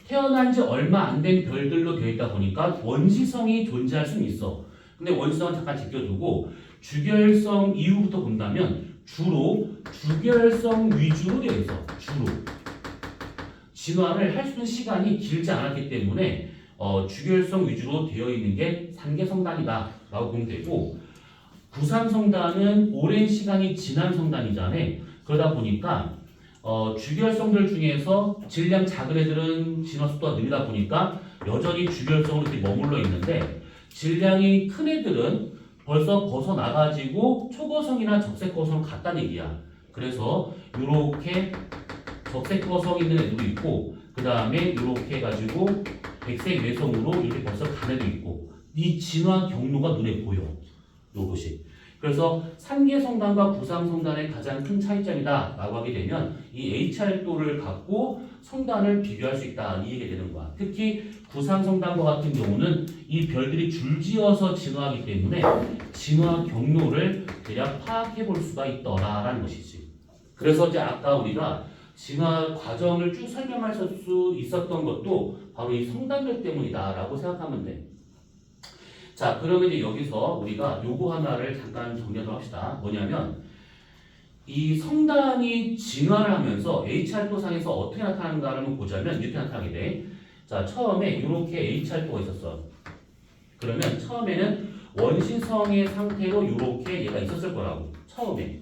태어난 지 얼마 안 된 별들로 되어 있다 보니까 원시성이 존재할 수는 있어. 근데 원시성은 잠깐 제껴두고 주결성 이후부터 본다면 주로 주결성 위주로 되어 있어. 주로 진화를 할 수 있는 시간이 길지 않았기 때문에 주결성 위주로 되어 있는 게 상계성단이다 라고 보면 되고, 구상성단은 오랜 시간이 지난 성단이잖아. 그러다 보니까 주결성들 중에서 질량 작은 애들은 진화 속도가 느리다 보니까 여전히 주결성으로 이렇게 머물러 있는데, 질량이 큰 애들은 벌써 벗어나가지고 초거성이나 적색거성으로 갔다는 얘기야. 그래서 이렇게 적색거성 있는 애들도 있고, 그 다음에 이렇게 해가지고 백색 외성으로 이렇게 벌써 간 애도 있고, 이 진화 경로가 눈에 보여. 요것이. 그래서 상계성단과 구상성단의 가장 큰 차이점이다 라고 하게 되면 이 HR도를 갖고 성단을 비교할 수 있다 이 얘기가 되는 거야. 특히 구상성단과 같은 경우는 이 별들이 줄지어서 진화하기 때문에 진화 경로를 대략 파악해 볼 수가 있더라라는 것이지. 그래서 이제 아까 우리가 진화 과정을 쭉 설명할 수 있었던 것도 바로 이 성단들 때문이다 라고 생각하면 돼. 자, 그러면 이제 여기서 우리가 요거 하나를 잠깐 정리하도록 합시다. 뭐냐면 이 성단이 진화를 하면서 HR도상에서 어떻게 나타나는가를 한번 보자면 이렇게 나타나게 돼. 자, 처음에 이렇게 HR도가 있었어. 그러면 처음에는 원시성의 상태로 이렇게 얘가 있었을 거라고. 처음에.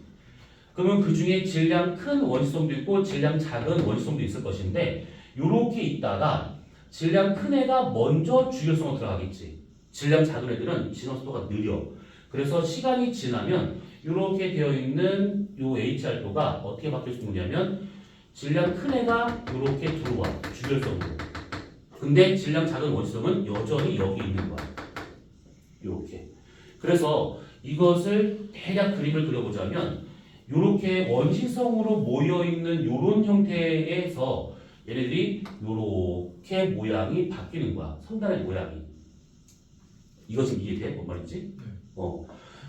그러면 그 중에 질량 큰 원시성도 있고 질량 작은 원시성도 있을 것인데, 이렇게 있다가 질량 큰 애가 먼저 주결성으로 들어가겠지. 질량 작은 애들은 진화 속도가 느려. 그래서 시간이 지나면 이렇게 되어 있는 요 HR도가 어떻게 바뀔 수 있냐면 질량 큰 애가 이렇게 들어와 주결성으로. 근데 질량 작은 원시성은 여전히 여기 있는 거야. 이렇게. 그래서 이것을 대략 그림을 그려보자면 이렇게 원시성으로 모여 있는 이런 형태에서 얘네들이 이렇게 모양이 바뀌는 거야. 성단의 모양이. 이거 지금 이해돼? 뭔 말인지?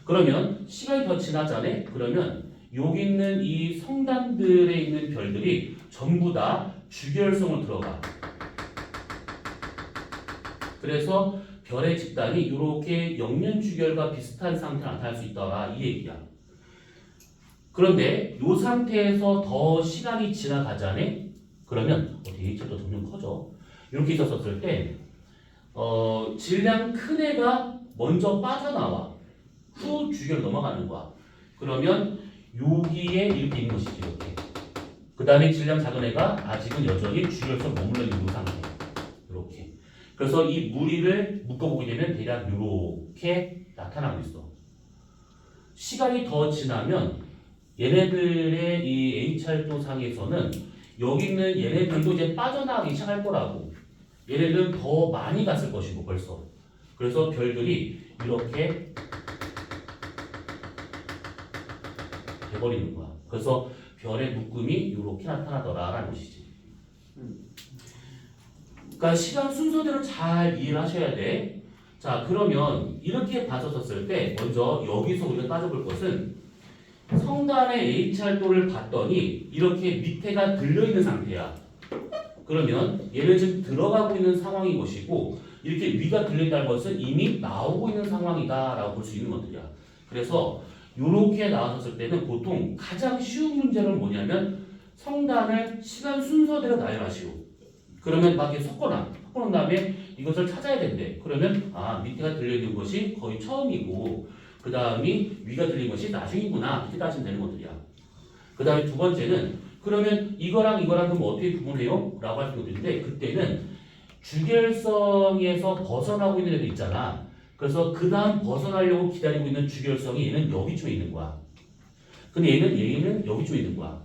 그러면 시간이 더 지나잖아? 그러면 여기 있는 이 성단들에 있는 별들이 전부 다 주결성으로 들어가. 그래서 별의 집단이 이렇게 영면주결과 비슷한 상태로 나타날 수 있더라 이 얘기야. 그런데 이 상태에서 더 시간이 지나가잖아? 그러면 H도 점점 커져. 이렇게 있었을 때 질량 큰 애가 먼저 빠져나와. 후 주결로 넘어가는 거야. 그러면 여기에 이렇게 있는 것이지, 이렇게. 그 다음에 질량 작은 애가 아직은 여전히 주결성 머물러 있는 이 상태. 이렇게. 그래서 이 무리를 묶어보게 되면 대략 이렇게 나타나고 있어. 시간이 더 지나면 얘네들의 이 HR도상에서는 여기 있는 얘네들도 이제 빠져나가기 시작할 거라고. 얘네들은 더 많이 갔을 것이고 벌써. 그래서 별들이 이렇게 돼버리는 거야. 그래서 별의 묶음이 이렇게 나타나더라라는 것이지. 그러니까 시간 순서대로 잘 이해를 하셔야 돼. 자, 그러면 이렇게 봤었을 때 먼저 여기서 우리가 따져볼 것은 성단의 HR도를 봤더니 이렇게 밑에가 들려있는 상태야. 그러면 얘는 지금 들어가고 있는 상황인 것이고, 이렇게 위가 들려있다는 것은 이미 나오고 있는 상황이다 라고 볼 수 있는 것들이야. 그래서 이렇게 나왔을 때는 보통 가장 쉬운 문제는 뭐냐면 성단을 시간 순서대로 나열하시오. 그러면 막 이렇게 섞어놓은 다음에 이것을 찾아야 된대. 그러면 밑에가 들려있는 것이 거의 처음이고 그 다음이 위가 들린 것이 나중이구나 이렇게 따지면 되는 것들이야. 그 다음에 두 번째는 그러면 이거랑 그럼 어떻게 구분해요? 라고 할 것들인데, 그때는 주결성에서 벗어나고 있는 애들 있잖아. 그래서 그 다음 벗어나려고 기다리고 있는 주결성이 얘는 여기쯤에 있는 거야. 근데 얘는 여기쯤에 있는 거야.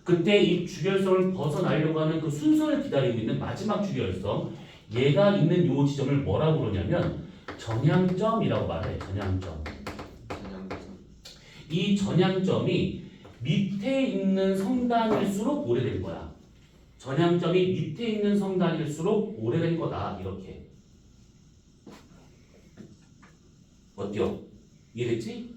그때 이 주결성을 벗어나려고 하는 그 순서를 기다리고 있는 마지막 주결성, 얘가 있는 요 지점을 뭐라고 그러냐면 전향점이라고 말해. 전향점. 이 전향점이 밑에 있는 성단일수록 오래된 거야. 전향점이 밑에 있는 성단일수록 오래된 거다. 이렇게. 어때요? 이해됐지?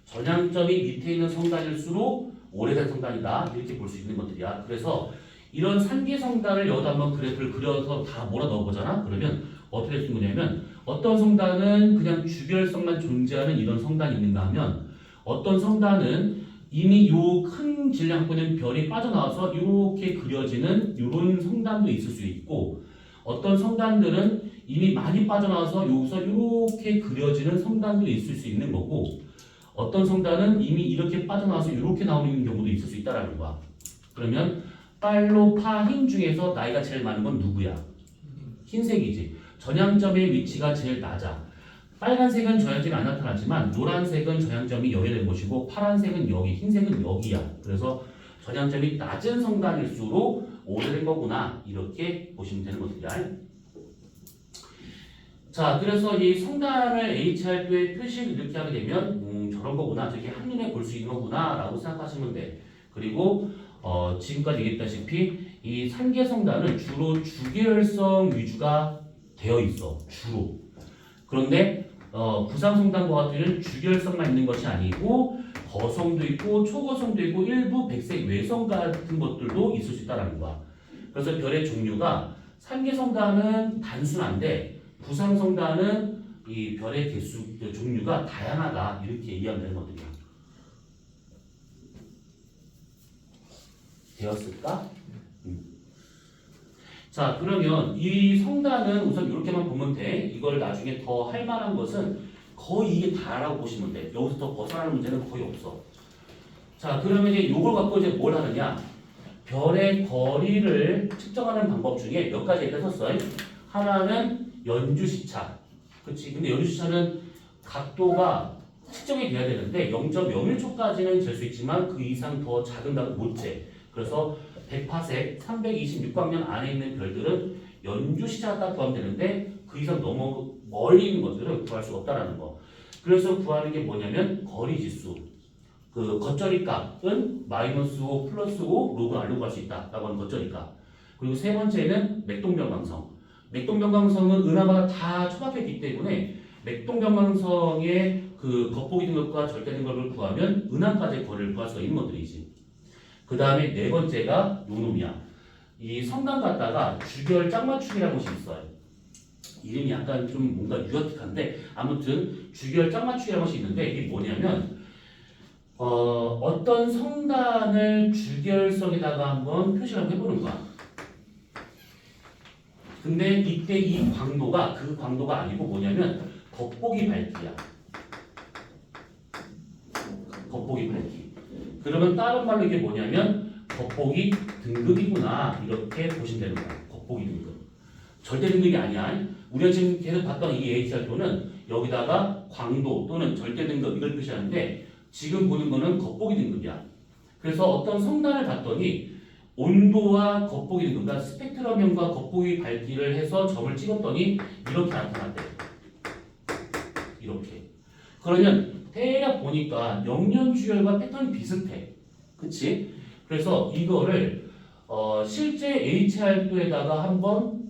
전향점이 밑에 있는 성단일수록 오래된 성단이다. 이렇게 볼 수 있는 것들이야. 그래서 이런 상계 성단을 여기다 한번 그래프를 그려서 다 몰아 넣어보잖아. 그러면 어떻게 될 수 있냐면 어떤 성단은 그냥 주결성만 존재하는 이런 성단이 있는가 하면 어떤 성단은 이미 요 큰 질량 갖고 있는 별이 빠져나와서 이렇게 그려지는 이런 성단도 있을 수 있고 어떤 성단들은 이미 많이 빠져나와서 여기서 이렇게 그려지는 성단도 있을 수 있는 거고 어떤 성단은 이미 이렇게 빠져나와서 이렇게 나오는 경우도 있을 수 있다라는 거야. 그러면 빨로 파 흰 중에서 나이가 제일 많은 건 누구야? 흰색이지. 전향점의 위치가 제일 낮아. 빨간색은 전향점이 안 나타나지만 노란색은 전향점이 여기 된 것이고 파란색은 여기, 흰색은 여기야. 그래서 전향점이 낮은 성단일수록 오래된 거구나. 이렇게 보시면 되는 것들이야. 자, 그래서 이 성단을 HR도에 표시를 이렇게 하게 되면 저런 거구나. 저게 한눈에 볼 수 있는 거구나 라고 생각하시면 돼. 그리고 지금까지 얘기했다시피 이 3개 성단은 주로 주계열성 위주가 되어 있어. 주로. 그런데 부상성단과 같은 경우는 주결성만 있는 것이 아니고 거성도 있고 초거성도 있고 일부 백색 외성 같은 것들도 있을 수 있다는 거야. 그래서 별의 종류가 3개 성단은 단순한데 부상성단은 이 별의 개수 종류가 다양하다 이렇게 이해하면 되는 것들이야. 되었을까? 자, 그러면 이 성단은 우선 이렇게만 보면 돼. 이걸 나중에 더 할 만한 것은 거의 이게 다라고 보시면 돼. 여기서 더 벗어나는 문제는 거의 없어. 자, 그러면 이제 이걸 갖고 이제 뭘 하느냐? 별의 거리를 측정하는 방법 중에 몇 가지 일단 썼어요. 하나는 연주시차. 그치? 근데 연주시차는 각도가 측정이 돼야 되는데 0.01초까지는 잴 수 있지만 그 이상 더 작은 각은 못 재. 그래서 100파섹 326광년 안에 있는 별들은 연주시차가 딱 구하면 되는데 그 이상 너무 멀리 있는 것들은 구할 수가 없다라는 거. 그래서 구하는 게 뭐냐면 거리지수. 그 겉절이 값은 -5 +5 로그 R로 구할 수 있다라고 하는 겉절이 값. 그리고 세 번째는 맥동병광성. 맥동병광성은 은하마다 다 처박혀 있기 때문에 맥동병광성의 그 겉보기 등급과 절대 등급을 구하면 은하까지의 거리를 구할 수가 있는 것들이지. 그 다음에 네 번째가 요놈이야. 이 성단 갖다가 주결 짝맞추기라는 것이 있어요. 이름이 약간 좀 뭔가 유아틱한데 아무튼 주결 짝맞추기라는 것이 있는데 이게 뭐냐면 어떤 성단을 주결성에다가 한번 표시를 한번 해보는 거야. 근데 이때 이 광도가 그 광도가 아니고 뭐냐면 겉보기 밝기야. 겉보기 밝기. 그러면 다른 말로 이게 뭐냐면 겉보기 등급이구나 이렇게 보시면 되는 거야. 겉보기 등급. 절대 등급이 아니야. 우리가 지금 계속 봤던 이 HR도는 여기다가 광도 또는 절대 등급 이걸 표시하는데 지금 보는 거는 겉보기 등급이야. 그래서 어떤 성단을 봤더니 온도와 겉보기 등급, 그러니까 스펙트럼형과 겉보기 밝기를 해서 점을 찍었더니 이렇게 나타났대. 이렇게. 그러면 대략 보니까 영년주열과 패턴이 비슷해. 그치? 그래서 이거를 실제 HR도에다가 한번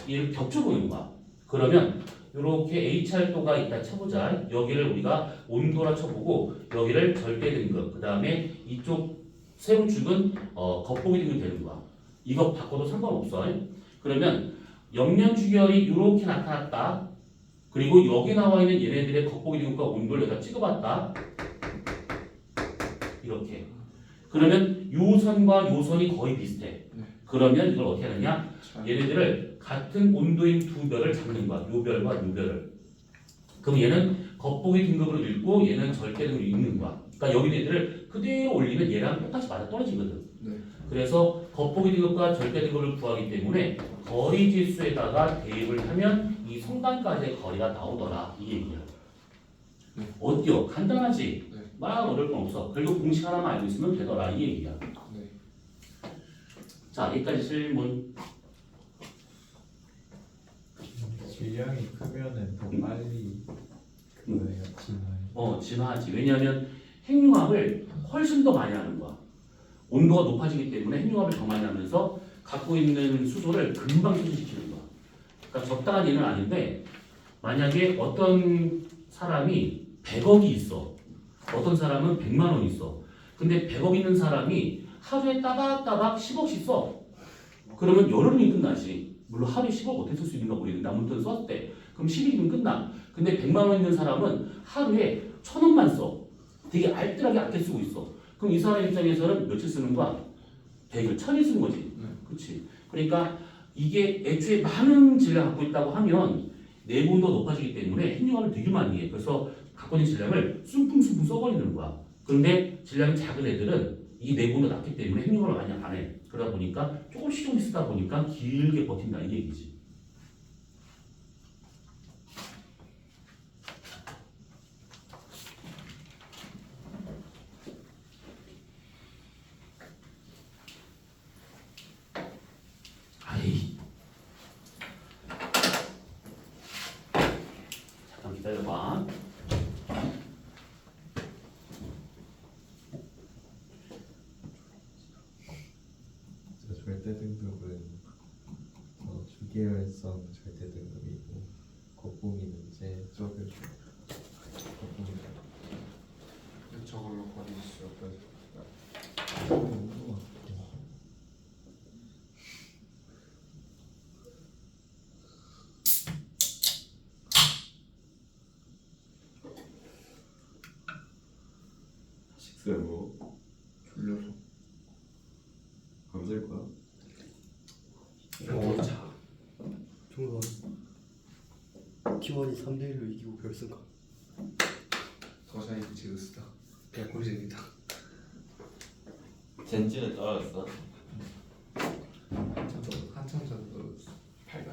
얘를 겹쳐보는 거야. 그러면 이렇게 HR도가 있다 쳐보자. 여기를 우리가 온도라 쳐보고 여기를 절대 등급, 그 다음에 이쪽 세로축은 겉보기 등급이 되는 거야. 이거 바꿔도 상관없어. 그러면 영년주결이 이렇게 나타났다. 그리고 여기 나와 있는 얘네들의 겉보기 등급과 온도를 여기다 찍어봤다. 이렇게. 그러면 요 선과 요 선이 거의 비슷해. 그러면 이걸 어떻게 하느냐? 얘네들을 같은 온도인 두 별을 잡는 거야. 요 별과 요 별을. 그럼 얘는 겉보기 등급으로 읽고 얘는 절대 등급으로 읽는 거야. 그러니까 여기 얘들을 그대로 올리면 얘랑 똑같이 맞아 떨어지거든. 네. 그래서 겉보기 등급과 절대 등급을 구하기 때문에 거리 지수에다가 대입을 하면 이 성단까지의 거리가 나오더라. 이 얘기야. 네. 어때요? 간단하지? 네. 막 어려울 건 없어. 결국 공식 하나만 알고 있으면 되더라. 이 얘기야. 네. 자, 여기까지 질문. 질량이 크면은 더 빨리 그거예요, 진화요. 진화하지. 왜냐하면 핵융합을 훨씬 더 많이 하는 거야. 온도가 높아지기 때문에 핵융합을 더 많이 하면서 갖고 있는 수소를 금방 소진시키는 거야. 그러니까 적당한 일은 아닌데 만약에 어떤 사람이 100억이 있어. 어떤 사람은 100만 원 있어. 근데 100억 있는 사람이 하루에 따박따박 10억씩 써. 그러면 열흘이면 끝나지. 물론 하루에 10억 어떻게 쓸 수 있는가 모르겠는데 아무튼 썼대. 그럼 10일이면 끝나. 근데 100만 원 있는 사람은 하루에 1000원만 써. 되게 알뜰하게 아껴 쓰고 있어. 그럼 이 사람 입장에서는 며칠 쓰는 거야? 100을 1000일 쓰는 거지. 그렇지. 그러니까 이게 애초에 많은 질량 갖고 있다고 하면 내분도 높아지기 때문에 핵융합을 되게 많이 해. 그래서 갖고 있는 질량을 숨풍숨풍 써버리는 거야. 그런데 질량이 작은 애들은 이 내분도 낮기 때문에 핵융합을 많이 안 해. 그러다 보니까 조금씩 쓰다 보니까 길게 버틴다 이 얘기지. 아이. 잠깐 기다려봐. 절대 등급은 주계열성 절대 등급이고 거북이 문제 적을 거북이 저걸로 버릴 수 없다. 식사를 뭐 졸려서. 밤샐 거야? 종원 T1이 3대1로 이기고 결승가. 더샤이드 지우스다. 개꿀잼이다. 젠지는 떨어졌어. 한참 전 떨어졌어. 8강.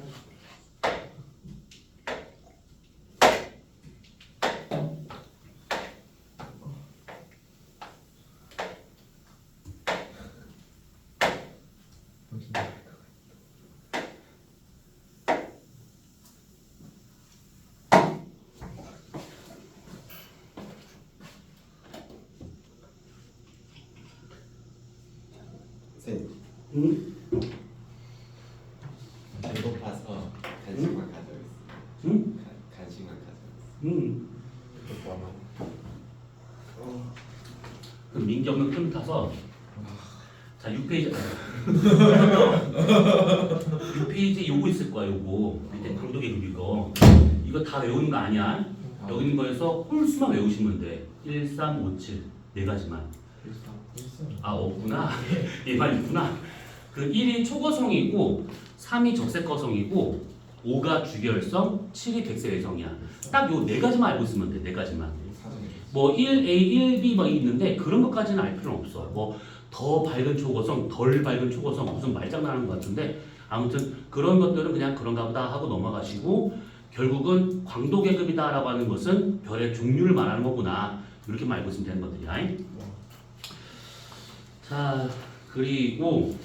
쌤, 응? 배고파서 간식만 가져있어. 응? 간식만 가져있어. 응. 이것도 하나. 그 민기 없는 끈 타서 자 6페이지 6페이지 요거 있을 거야 요거 밑에 강도계급 이거 다 외우는 거 아니야. 여기 있는 거에서 홀수만 외우시면 돼. 1, 3, 5, 7 네 가지만. 아 없구나. 얘만 있구나. 그 1이 초거성이고 3이 적색거성이고 5가 주결성 7이 백색외성이야. 딱 요 네 가지만 알고 있으면 돼. 네 가지만. 뭐 1A, 1B 막 있는데 그런 것까지는 알 필요는 없어. 뭐 더 밝은 초고성, 덜 밝은 초고성 무슨 말장난하는 것 같은데 아무튼 그런 것들은 그냥 그런가 보다 하고 넘어가시고 결국은 광도계급이다라고 하는 것은 별의 종류를 말하는 거구나. 이렇게 알고 있으면 되는 것들이야. 자 그리고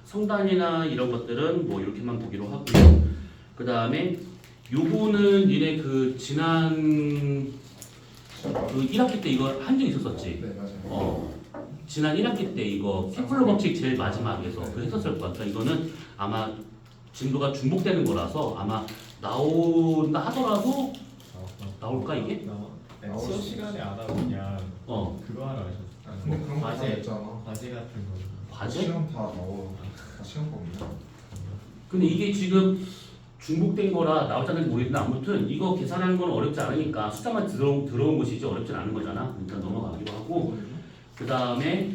성단이나 이런 것들은 뭐 이렇게만 보기로 하고요. 그 다음에 요거는 니네 그 지난 그 1학기 때 이거 한 적 있었었지? 네 맞아요. 지난 1학기 때 이거 케플러 법칙 제일 마지막에서 그 했었을 것 같아. 이거는 아마 진도가 중복되는 거라서 아마 나온다 하더라도 나올까 이게? 수업 시간에 안 하고 그냥 그거 하러 가셨어. 근데 그런 거 다 과제 했잖아. 과제 같은 거. 과제? 시험 다 넣어. 다 시험 겁니다. 근데 이게 지금 중복된 거라 나올지 않을지 모르겠는데 아무튼 이거 계산하는 건 어렵지 않으니까 숫자만 들어온 것이지 어렵진 않은 거잖아. 일단 넘어가기로 하고 그 다음에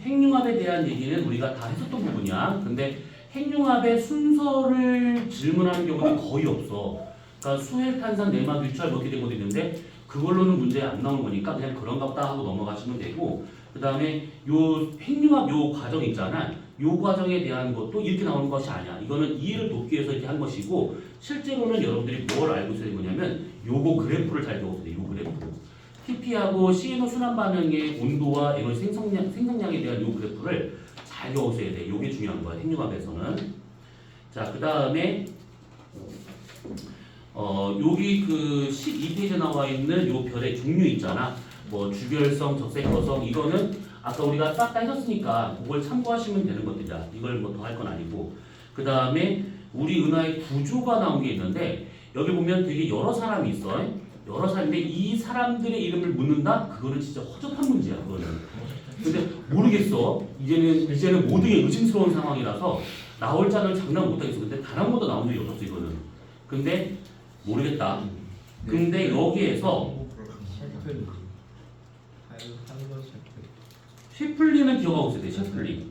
핵융합에 대한 얘기는 우리가 다 했었던 부분이야. 근데 핵융합의 순서를 질문하는 경우는 거의 없어. 그러니까 수헬탄산, 내막, 유철 뭐 이렇게 된 것도 있는데 그걸로는 문제 안 나오는 거니까 그냥 그런가 보다 하고 넘어가시면 되고 그 다음에 요 핵융합 요 과정 있잖아. 요 과정에 대한 것도 이렇게 나오는 것이 아니야. 이거는 이해를 돕기 위해서 이렇게 한 것이고 실제로는 여러분들이 뭘 알고 있어야 되는 거냐면 요거 그래프를 잘 배워야 돼. 요 그래프. TP하고 CNO 순환 반응의 온도와 에너지 생성량에 대한 요 그래프를 잘 배워서야 돼. 요게 중요한 거야. 핵융합에서는. 자, 그 다음에 여기 그 12페이지에 나와 있는 요 별의 종류 있잖아. 뭐 주결성, 적색거성 이거는 아까 우리가 싹 다 해줬으니까 그걸 참고하시면 되는 것들이야. 이걸 뭐 더 할 건 아니고. 그 다음에 우리 은하의 구조가 나온 게 있는데 여기 보면 되게 여러 사람이 있어. 여러 사람인데 이 사람들의 이름을 묻는다? 그거는 진짜 허접한 문제야. 그거는. 근데 모르겠어. 이제는 모든 게 의심스러운 상황이라서 나올 자는 장난 못하겠어. 근데 단 한 번도 나온 적이 없었어 이거는. 근데 모르겠다. 근데 여기에서 셰플리. 할로 셰플리. 셰플리는 기억하고 있어야 돼. 셰플리.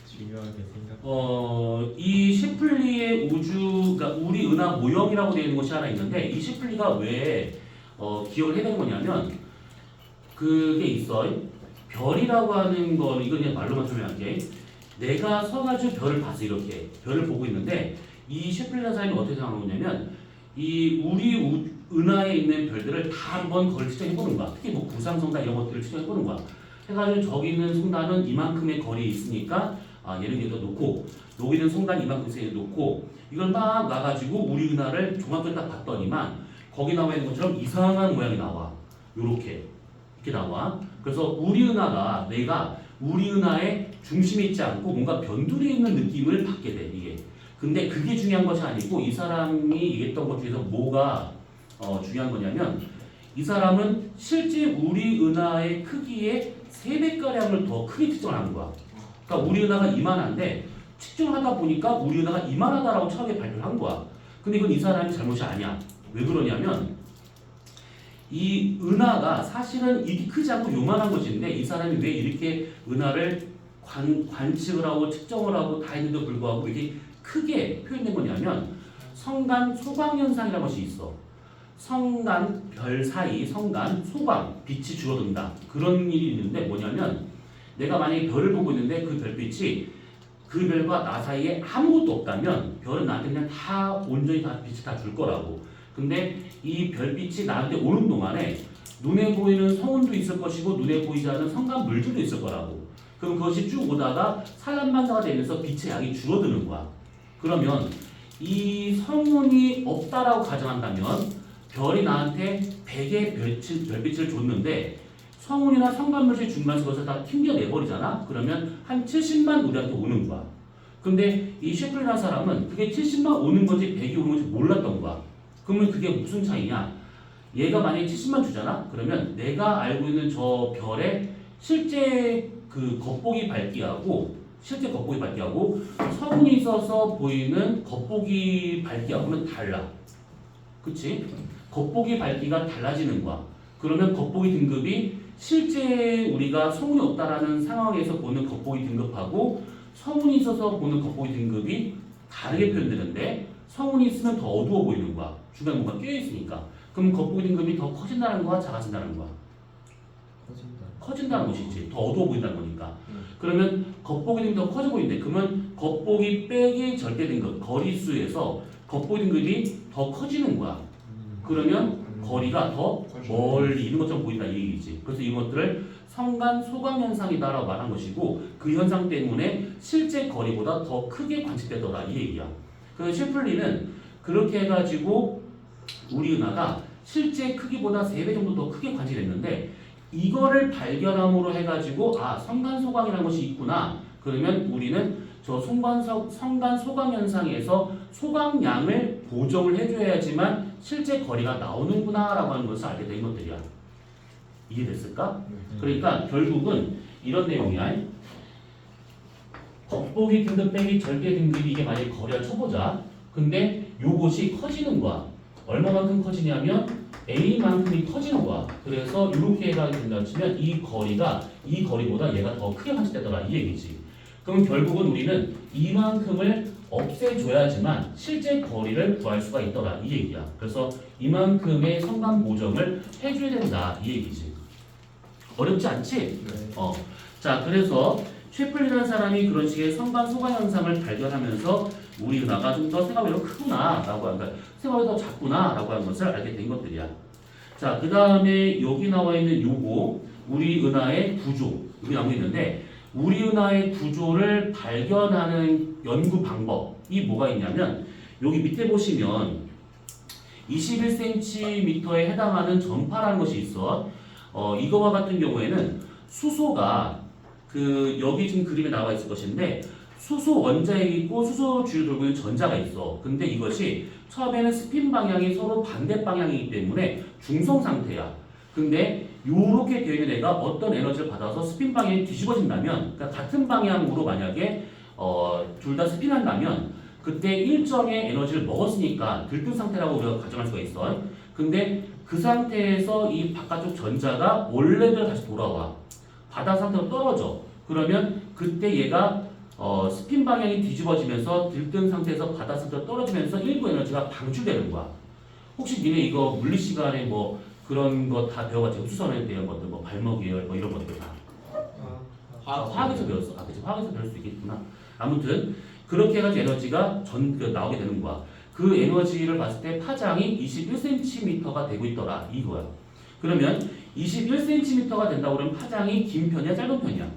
중요하게 생각. 이 셰플리의 우주, 그러니까 우리 은하 모형이라고 되어 있는 것이 하나 있는데 이 셰플리가 왜 기억을 해야 되는 거냐면 그게 있어. 별이라고 하는 거 이거 그냥 말로만 설명할게. 내가 서가지고 별을 봤어 이렇게 별을 보고 있는데 이 셰플리라는 사람이 어떻게 생각하는 거냐면 이 우리 은하에 있는 별들을 다 한번 그걸 측정해 보는 거야. 특히 뭐 구상성단 이런 것들을 측정해 보는 거야. 해가지고 저기 있는 성단은 이만큼의 거리에 있으니까 얘를 여기다 놓고 여기 있는 성단 이만큼 있으니까 놓고 이걸 막 놔가지고 우리 은하를 종합적으로 딱 봤더니만 거기 나와 있는 것처럼 이상한 모양이 나와. 요렇게 이렇게 나와. 그래서 우리 은하가 내가 우리 은하의 중심에 있지 않고 뭔가 변두리에 있는 느낌을 받게 돼 이게. 근데 그게 중요한 것이 아니고 이 사람이 얘기했던 것 중에서 뭐가 중요한 거냐면 이 사람은 실제 우리 은하의 크기의 3배가량을 더 크게 측정을 하는 거야. 그러니까 우리 은하가 이만한데 측정하다 보니까 우리 은하가 이만하다라고 처음에 발표를 한 거야. 근데 이건 이 사람이 잘못이 아니야. 왜 그러냐면 이 은하가 사실은 이게 크지 않고 요만한 것인데 이 사람이 왜 이렇게 은하를 관측을 하고 측정을 하고 다 했는데도 불구하고 이게 크게 표현된 거냐면 성간 소광 현상이라는 것이 있어. 성간 별 사이 성간 소광 빛이 줄어든다. 그런 일이 있는데 뭐냐면 내가 만약에 별을 보고 있는데 그 별빛이 그 별과 나 사이에 아무것도 없다면 별은 나한테 그냥 다 온전히 다 빛이 다 줄 거라고. 근데 이 별빛이 나한테 오는 동안에 눈에 보이는 성운도 있을 것이고 눈에 보이지 않는 성간 물질도 있을 거라고. 그럼 그것이 쭉 오다가 산란반사가 되면서 빛의 양이 줄어드는 거야. 그러면 이 성운이 없다라고 가정한다면 별이 나한테 100의 별빛을 줬는데 성운이나 성간물질 중간에서 그것을 다 튕겨내버리잖아? 그러면 한 70만 우리한테 오는 거야. 근데 이 셰플리라는 사람은 그게 70만 오는 건지 100이 오는 건지 몰랐던 거야. 그러면 그게 무슨 차이냐? 얘가 만약에 70만 주잖아? 그러면 내가 알고 있는 저 별의 실제 그 겉보기 밝기하고 성운이 있어서 보이는 겉보기 밝기하고는 달라. 그치? 겉보기 밝기가 달라지는 거야. 그러면 겉보기 등급이 실제 우리가 성운이 없다라는 상황에서 보는 겉보기 등급하고 성운이 있어서 보는 겉보기 등급이 다르게 표현되는데 성운이 있으면 더 어두워 보이는 거야. 중간에 뭔가 끼어있으니까. 그럼 겉보기 등급이 더 커진다는 거야? 작아진다는 거야? 커진다는 것이지. 더 어두워 보인다는 거니까. 그러면 겉보기 등급이 더 커져 보이는데 그러면 겉보기 빼기 절대 등급 거리수에서 겉보기 등급이 더 커지는 거야. 그러면 거리가 더 멀리 있는 것처럼 보인다 이 얘기지. 그래서 이것들을 성간 소광 현상이다라고 말한 것이고 그 현상 때문에 실제 거리보다 더 크게 관측되더라 이 얘기야. 그래서 셰플리는 그렇게 해가지고 우리 은하가 실제 크기보다 3배 정도 더 크게 관측됐는데 이거를 발견함으로 해가지고 성간 소광이라는 것이 있구나. 그러면 우리는 저 성간 소광 현상에서 소광량을 보정을 해줘야지만 실제 거리가 나오는구나라고 하는 것을 알게 된 것들이야. 이해됐을까? 그러니까 결국은 이런 내용이야. 겉보기 등급 빼기 절대 등급이 이게 만약에 거리가 쳐보자. 근데 요것이 커지는 거야. 얼마만큼 커지냐면 A만큼이 커지는 거야. 그래서 이렇게 해가지고 된다 치면 이 거리보다 얘가 더 크게 관측되더라 이 얘기지. 그럼 결국은 우리는 이만큼을 없애줘야지만 실제 거리를 구할 수가 있더라 이 얘기야. 그래서 이만큼의 성간 보정을 해줘야 된다 이 얘기지. 어렵지 않지? 자 그래서 셰플리라는 사람이 그런 식의 성간 소가 현상을 발견하면서 우리 은하가 좀 더 생각보다 크구나라고 하는 거야. 생각보다 더 작구나라고 하는 것을 알게 된 것들이야. 자 그 다음에 여기 나와 있는 요거 우리 은하의 구조 여기 나오고 있는데 우리 은하의 구조를 발견하는 연구 방법이 뭐가 있냐면 여기 밑에 보시면 21cm에 해당하는 전파라는 것이 있어. 이거와 같은 경우에는 수소가 여기 지금 그림에 나와 있을 것인데 수소 원자핵이 있고 수소 주위를 돌고 있는 전자가 있어. 근데 이것이 처음에는 스핀 방향이 서로 반대 방향이기 때문에 중성 상태야. 근데 요렇게 되어 있는 애가 어떤 에너지를 받아서 스핀 방향이 뒤집어진다면 그러니까 같은 방향으로 만약에 둘 다 스핀한다면 그때 일정의 에너지를 먹었으니까 들뜬 상태라고 우리가 가정할 수가 있어. 근데 그 상태에서 이 바깥쪽 전자가 원래대로 다시 돌아와. 바닥 상태로 떨어져. 그러면 그때 얘가 스핀 방향이 뒤집어지면서 들뜬 상태에서 바닥 상태로 떨어지면서 일부 에너지가 방출되는 거야. 혹시 니네 이거 물리 시간에 뭐 그런 거 다 배워봤지? 흡수선에 대한 것들, 뭐 발목이열, 뭐 이런 것들 다. 화학에서 배웠어. 아, 그치. 화학에서 배울 수 있겠구나. 아무튼 그렇게 해가지고 에너지가 나오게 되는 거야. 그 에너지를 봤을 때 파장이 21cm가 되고 있더라. 이거야. 그러면 21cm가 된다고 그러면 파장이 긴 편이야, 짧은 편이야?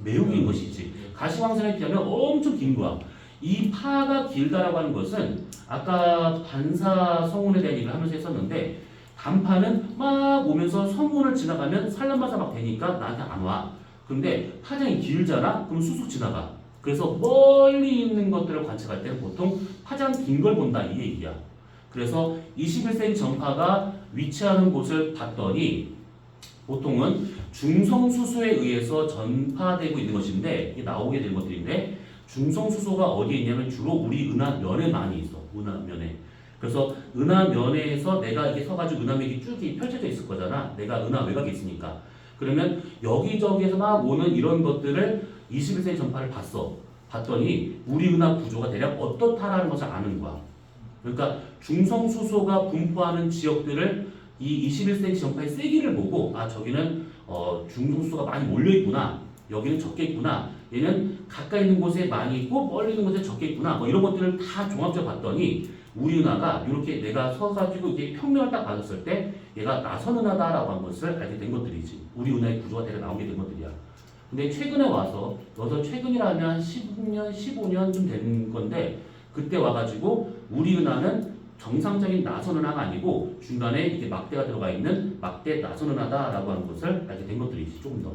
매우 긴 것이지. 가시광선에 비하면 엄청 긴 거야. 이 파가 길다라고 하는 것은 아까 반사 성운에 대한 얘기를 하면서 했었는데 단파는 막 오면서 성운을 지나가면 산란마사 막 되니까 나한테 안 와. 근데 파장이 길잖아? 그럼 쑥쑥 지나가. 그래서 멀리 있는 것들을 관측할 때는 보통 파장 긴 걸 본다 이 얘기야. 그래서 21cm 전파가 위치하는 곳을 봤더니 보통은 중성수소에 의해서 전파되고 있는 것인데 이게 나오게 된 것들인데 중성수소가 어디에 있냐면 주로 우리 은하면에 많이 있어. 은하면에. 그래서 은하면에서 내가 이게 서가지고 은하맥이 쭉 펼쳐져 있을 거잖아. 내가 은하 외곽에 있으니까. 그러면 여기저기에서 막 오는 이런 것들을 21cm 전파를 봤더니 우리 은하 구조가 대략 어떻다라는 것을 아는 거야. 그러니까 중성수소가 분포하는 지역들을 이 21cm 전파의 세기를 보고 아 저기는 중성수소가 많이 몰려있구나. 여기는 적게 있구나. 얘는 가까이 있는 곳에 많이 있고 멀리 있는 곳에 적게 있구나. 뭐 이런 것들을 다 종합적으로 봤더니 우리 은하가 이렇게 내가 서가지고 이게 평면을 딱 봤을 때 얘가 나선 은하다라고 한 것을 알게 된 것들이지. 우리 은하의 구조가 대략 나오게 된 것들이야. 근데 최근에 와서 최근이라면 한 10년, 15년쯤 된 건데 그때 와가지고 우리 은하는 정상적인 나선 은하가 아니고 중간에 이렇게 막대가 들어가 있는 막대 나선 은하다라고 하는 것을 알게 된 것들이지. 조금 더.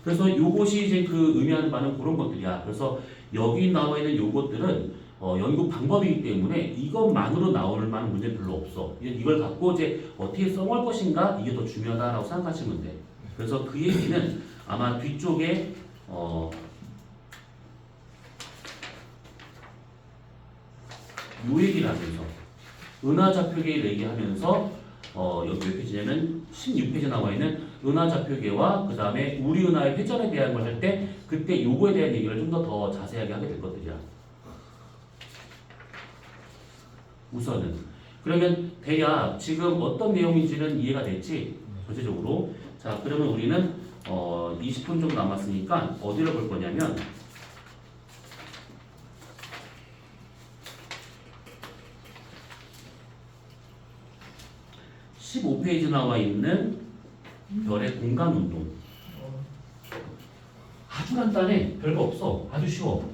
그래서 요것이 이제 그 의미하는 바는 그런 것들이야. 그래서 여기 나와 있는 요것들은 연구 방법이기 때문에 이것만으로 나올 만한 문제는 별로 없어. 이걸 갖고 이제 어떻게 써먹을 것인가 이게 더 중요하다라고 생각하시면 돼. 그래서 그 얘기는 아마 뒤쪽에 요 얘기를 하면서 은하좌표계를 얘기하면서 여기 몇 페이지냐면 16페이지에 나와 있는 은하좌표계와 그 다음에 우리 은하의 회전에 대한 걸 할 때 그때 요거에 대한 얘기를 좀 더 자세하게 하게 될 것들이야. 우선은 그러면 대략 지금 어떤 내용인지는 이해가 됐지? 전체적으로. 자 그러면 우리는 20분 정도 남았으니까 어디를 볼 거냐면 15페이지 나와 있는 별의 공간 운동. 아주 간단해. 별거 없어. 아주 쉬워.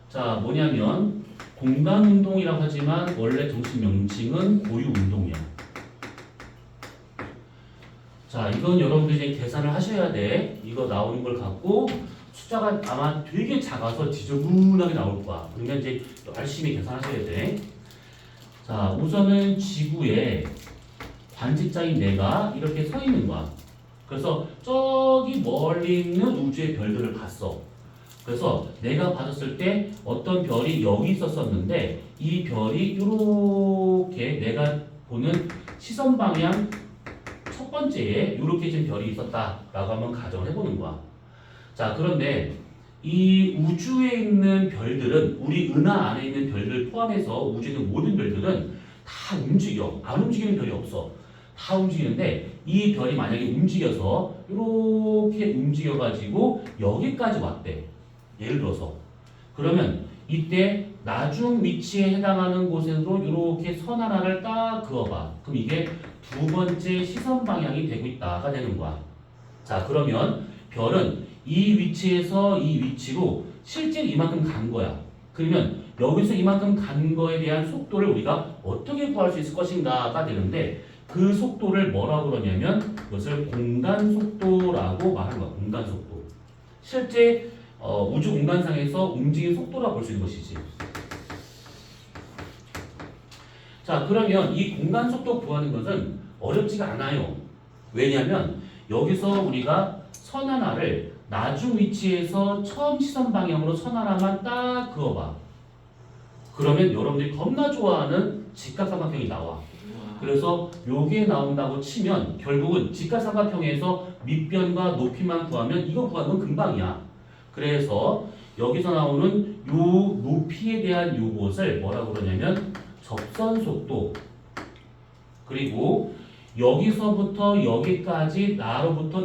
자 뭐냐면 공간 운동이라고 하지만 원래 정식 명칭은 고유 운동이야. 자 이건 여러분들이 이제 계산을 하셔야 돼. 이거 나오는 걸 갖고 숫자가 아마 되게 작아서 지저분하게 나올 거야. 그러면 이제 열심히 계산하셔야 돼. 자 우선은 지구에 관직자인 내가 이렇게 서 있는 거야. 그래서 저기 멀리 있는 우주의 별들을 봤어. 그래서 내가 봤을 때 어떤 별이 여기 있었었는데 이 별이 이렇게 내가 보는 시선 방향 첫 번째에 이렇게 지금 별이 있었다라고 한번 가정을 해보는 거야. 자 그런데 이 우주에 있는 별들은 우리 은하 안에 있는 별들 포함해서 우주에 있는 모든 별들은 다 움직여. 안 움직이는 별이 없어. 다 움직이는데 이 별이 만약에 움직여서 이렇게 움직여가지고 여기까지 왔대. 예를 들어서 그러면 이때 나중 위치에 해당하는 곳으로 이렇게 선 하나를 딱 그어봐. 그럼 이게 두 번째 시선 방향이 되고 있다가 되는 거야. 자 그러면 별은 이 위치에서 이 위치로 실제 이만큼 간 거야. 그러면 여기서 이만큼 간 거에 대한 속도를 우리가 어떻게 구할 수 있을 것인가가 되는데 그 속도를 뭐라고 그러냐면 그것을 공간 속도라고 말하는 거야. 공간 속도. 실제 우주 공간상에서 움직이는 속도라고 볼 수 있는 것이지. 자 그러면 이 공간 속도 구하는 것은 어렵지가 않아요. 왜냐하면 여기서 우리가 선 하나를 나중 위치에서 처음 시선 방향으로 선 하나만 딱 그어봐. 그러면 여러분들이 겁나 좋아하는 직각삼각형이 나와. 그래서 요게 나온다고 치면 결국은 직각삼각형에서 밑변과 높이만 구하면 이거 구하는 건 금방이야. 그래서 여기서 나오는 요 높이에 대한 요것을 뭐라고 그러냐면 접선 속도, 그리고 여기서부터 여기까지 나로부터